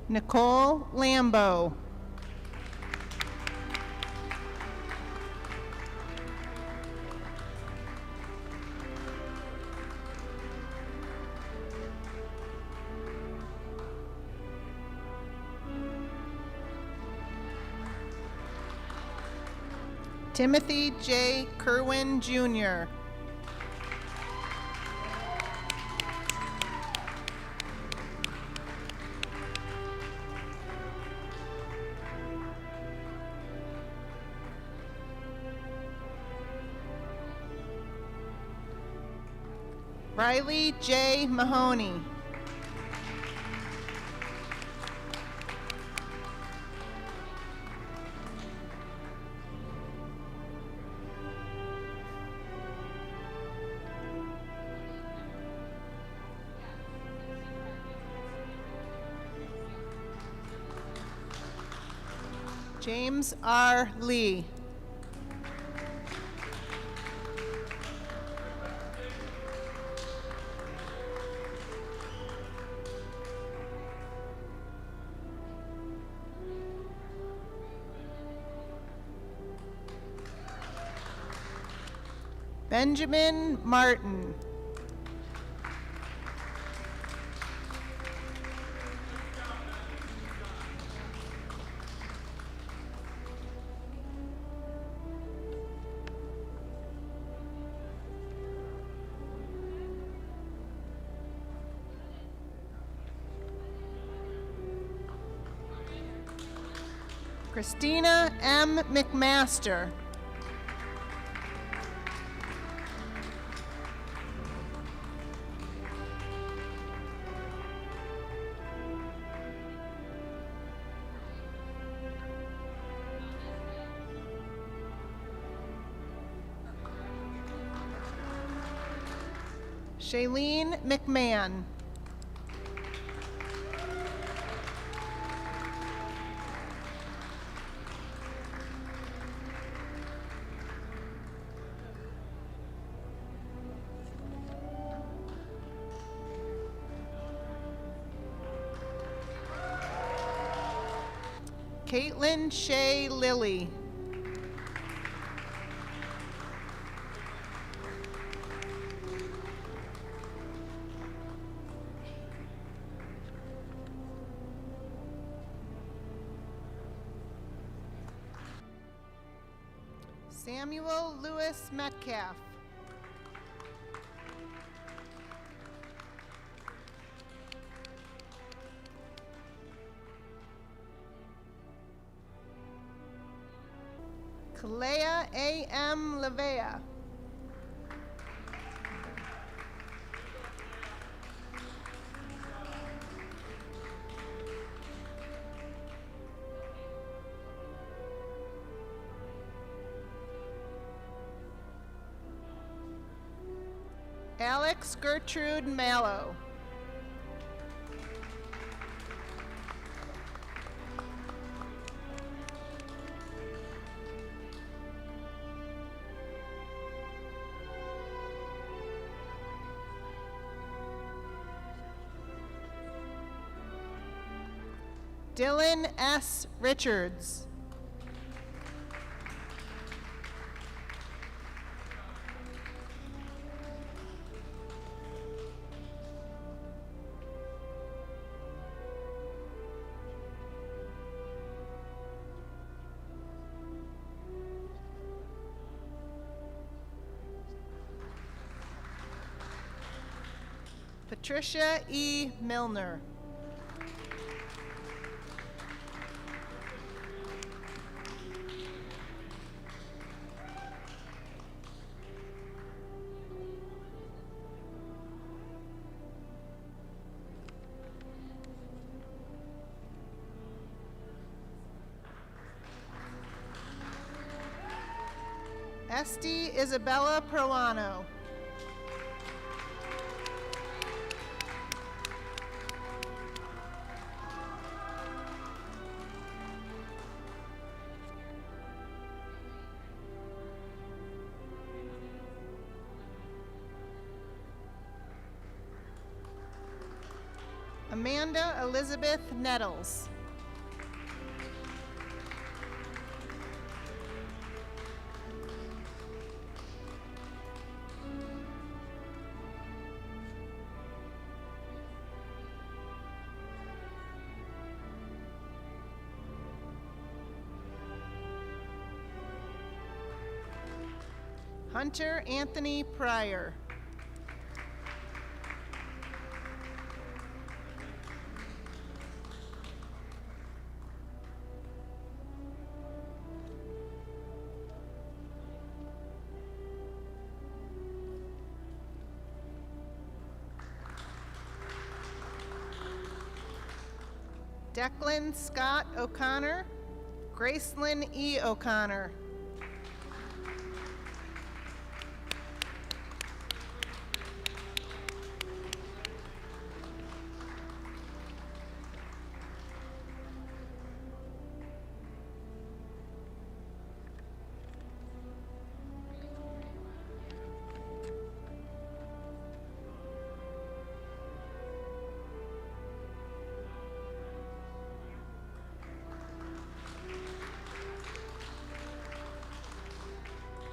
Nicole Lambo. Timothy J. Kerwin, Jr. Riley J. Mahoney. James R. Lee. Benjamin Martin. Christina M. McMaster. Shailene McMahon. Caitlin Shea Lilly. Samuel Lewis Metcalf. Kalea A.M. Levea. Alex Gertrude Mallow. Dylan S. Richards. Patricia E. Milner. Esty Isabella Proano. Amanda Elizabeth Nettles. Hunter Anthony Pryor. Declan Scott O'Connor. Gracelyn E. O'Connor.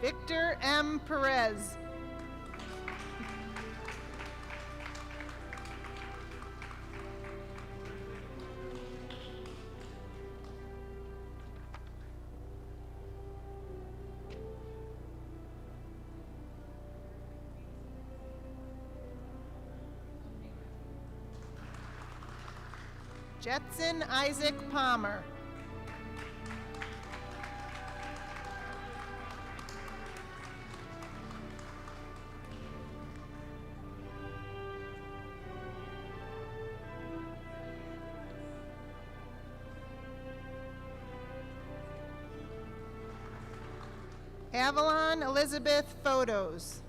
Victor M. Perez. Jetson Isaac Palmer. Avalon Elizabeth Photos.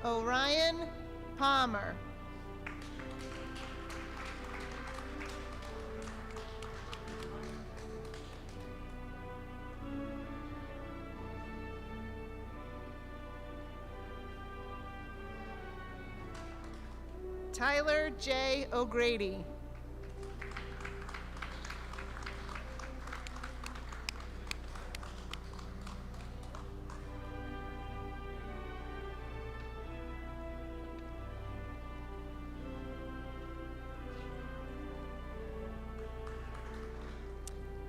Orion Palmer. Tyler J. O'Grady.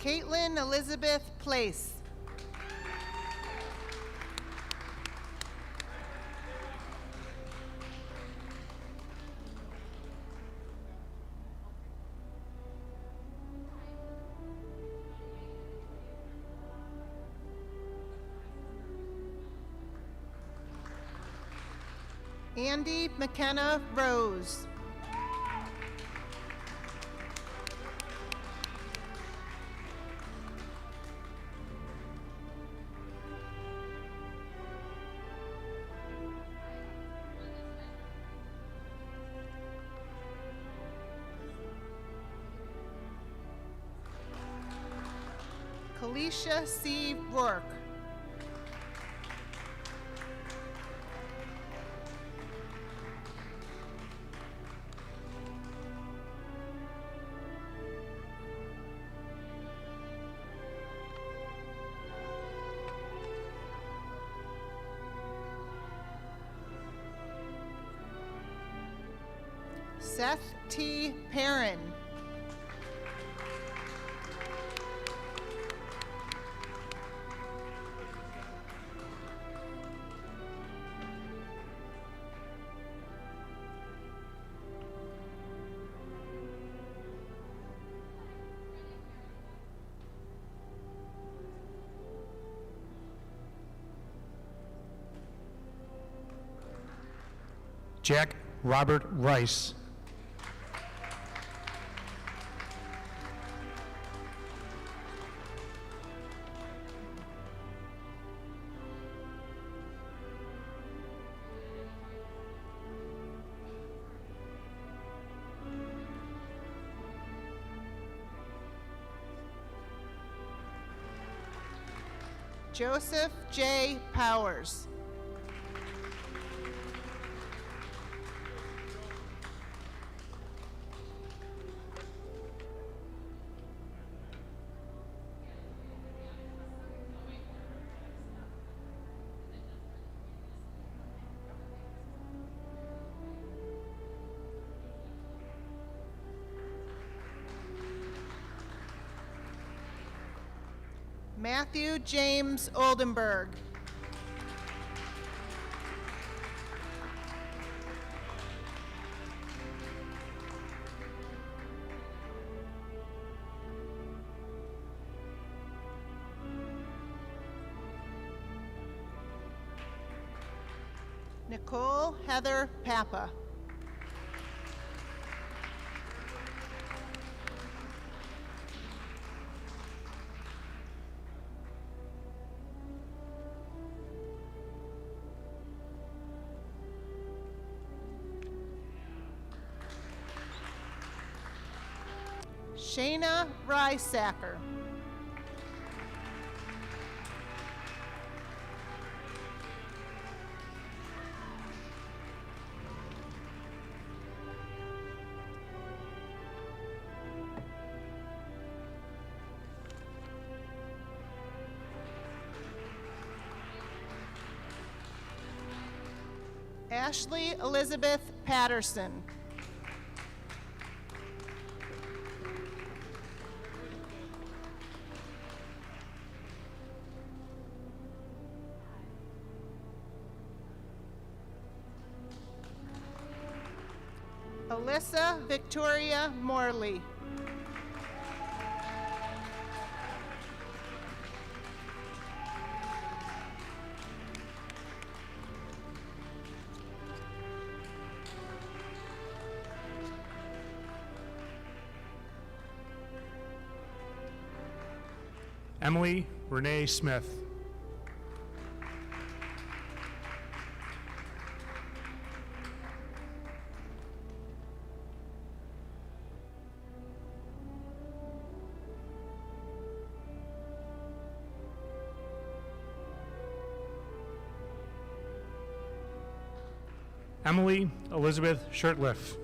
Caitlin Elizabeth Place. Andy McKenna Rose. Kalisha C. Rourke. Seth T. Perrin. Jack Robert Rice. Joseph J. Powers. Matthew James Oldenburg. Nicole Heather Papa. Shayna Rysacker. Ashley Elizabeth Patterson. Alyssa Victoria Morley. Emily Renee Smith. Emily Elizabeth Shirtliff.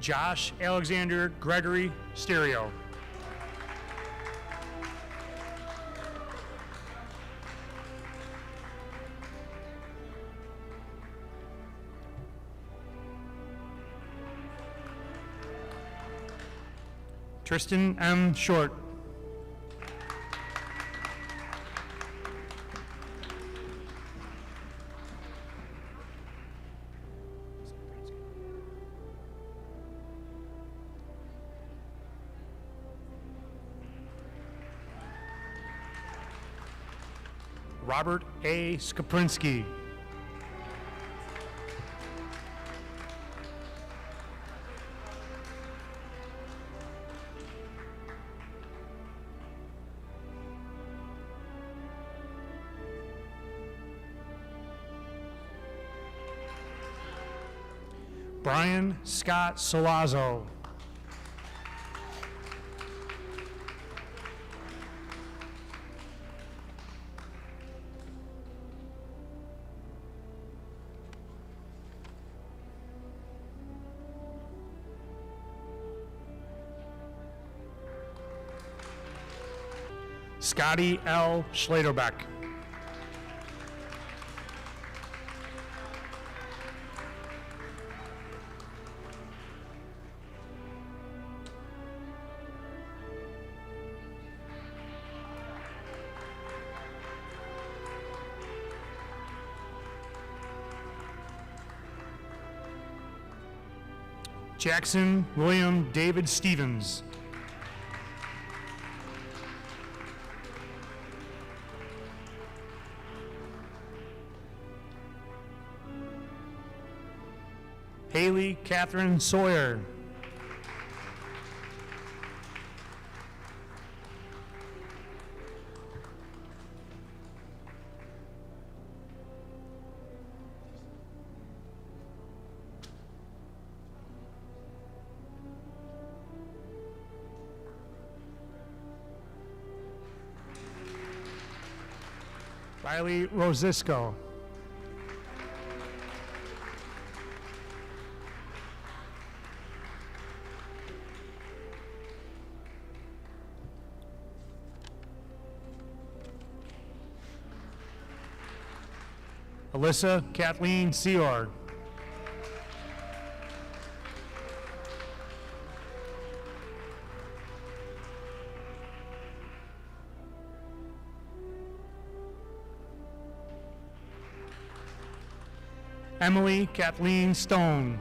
Josh Alexander Gregory Stereo. Tristan M. Short. Robert A. Skaprinsky. Brian Scott Solazzo. Scotty L. Schladerbeck. Jackson William David Stevens. Haley Catherine Sawyer. Riley Rosisco. Alyssa Kathleen Seor. Emily Kathleen Stone.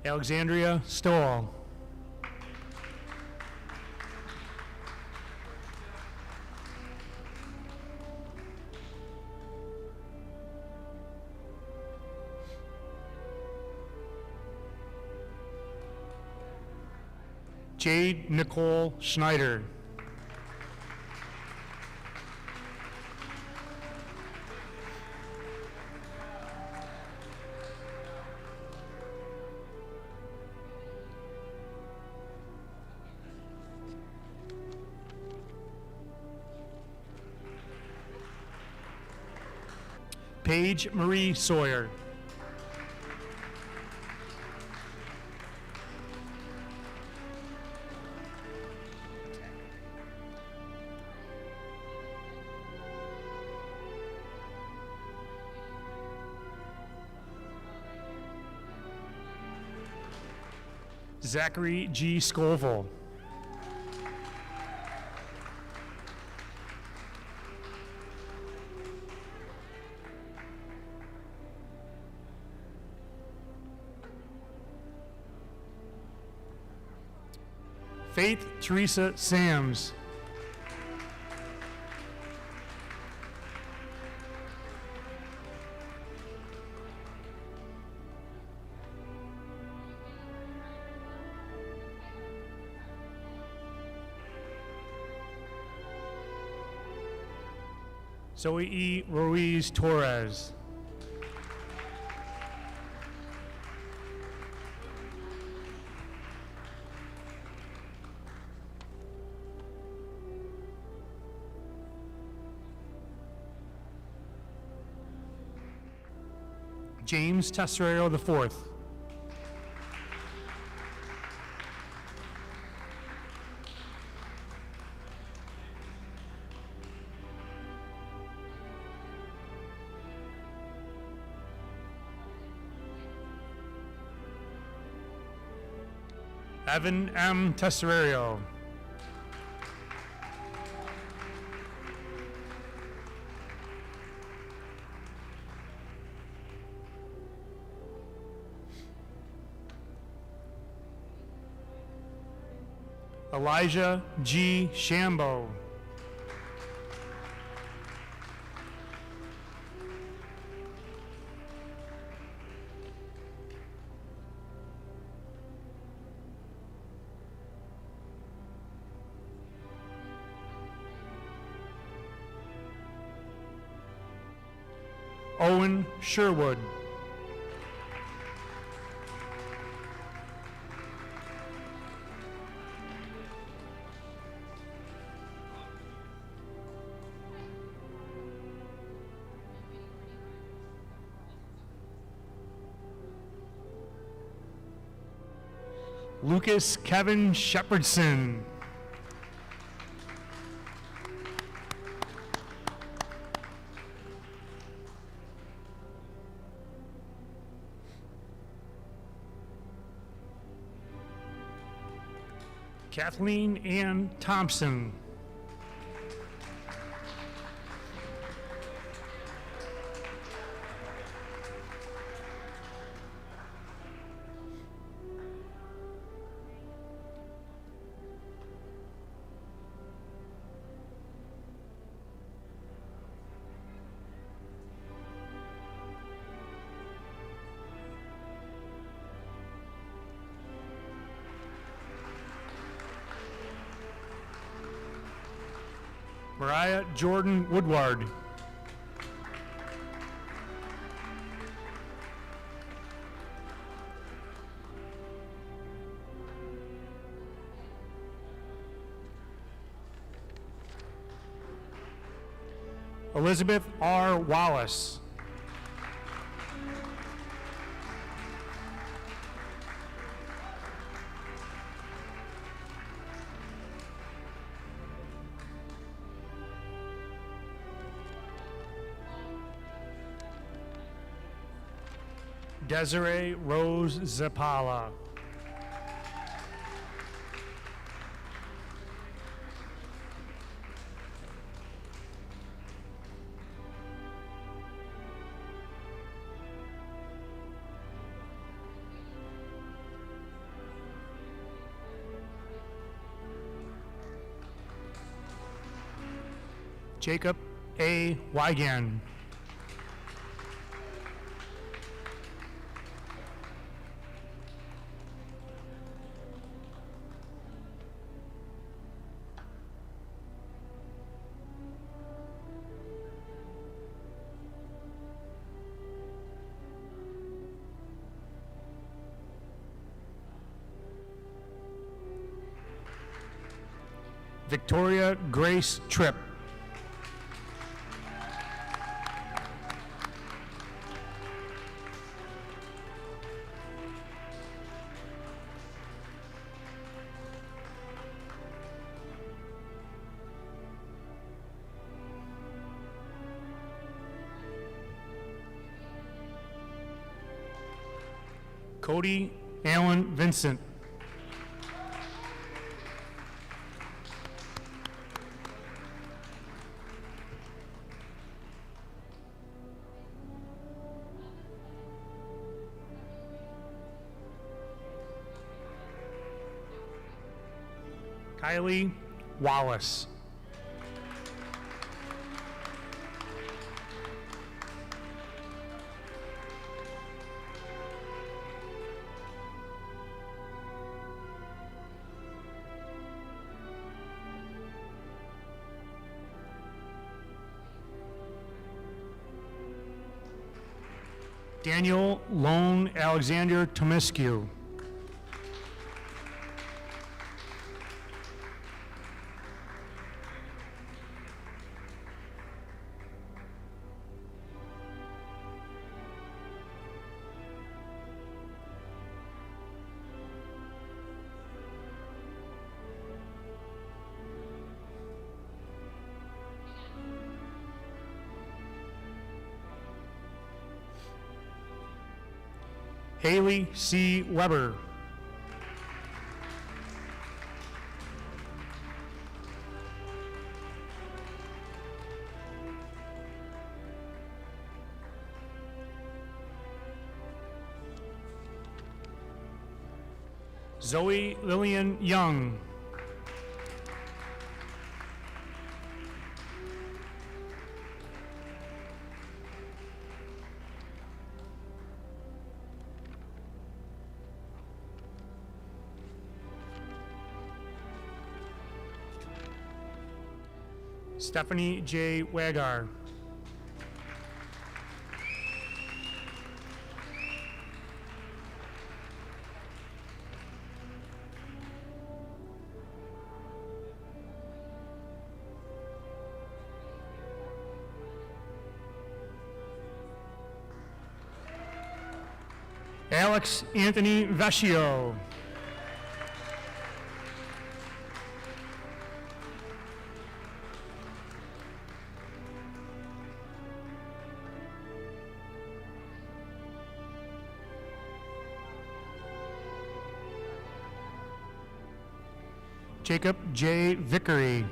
Alexandria Stoll. Jade Nicole Schneider. Paige Marie Sawyer. Zachary G. Scoville. Faith Teresa Sams. Zoe E. Ruiz Torres. James Tessero IV. Evan M. Tesserio. Elijah G. Shambo. Owen Sherwood. Lucas Kevin Shepherdson. Kathleen Ann Thompson. Mariah Jordan Woodward. Elizabeth R. Wallace. Desiree Rose Zapala. Jacob A. Wigan. Victoria Grace Tripp. Cody Allen Vincent. Kylie Wallace. Daniel Lone Alexander Tomiscu. Haley C. Weber. Zoe Lillian Young. Stephanie J. Wagar. Alex Anthony Vecchio. Jacob J. Vickery.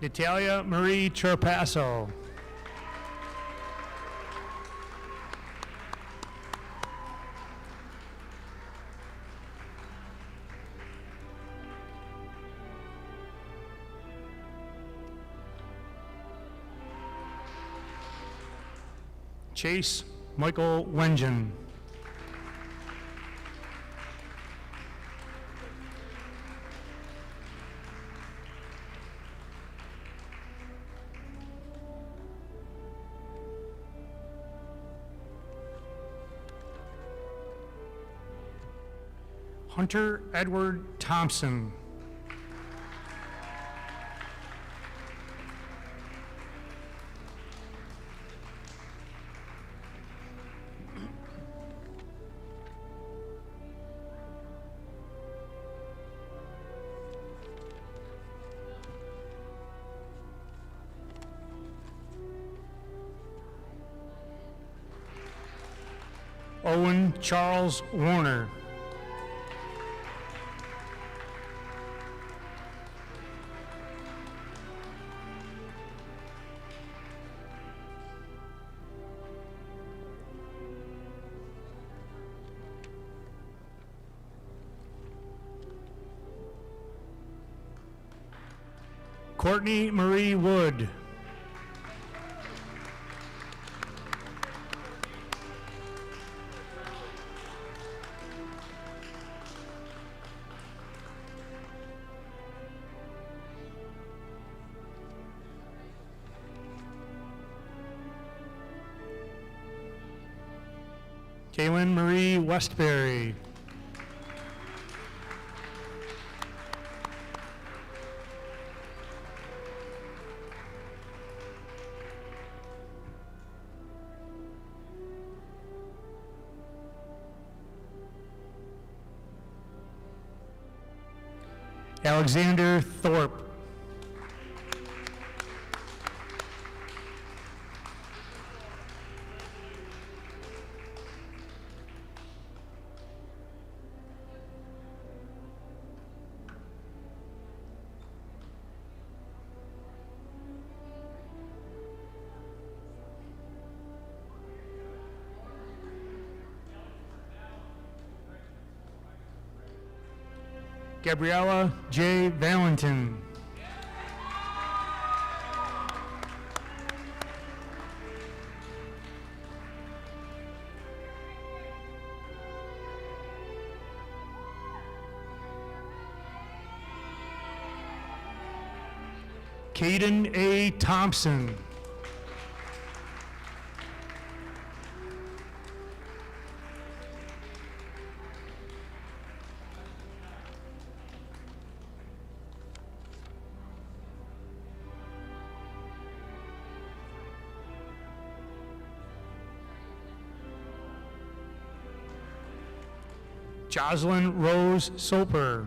Natalia Marie Trapasso. Chase Michael Wengen. Hunter Edward Thompson. Owen Charles Warner. Courtney Marie Wood. Kaylin Marie Westbury. Alexander Thorpe. Gabriella J. Valentin. Caden A. Thompson. Jocelyn Rose Soper.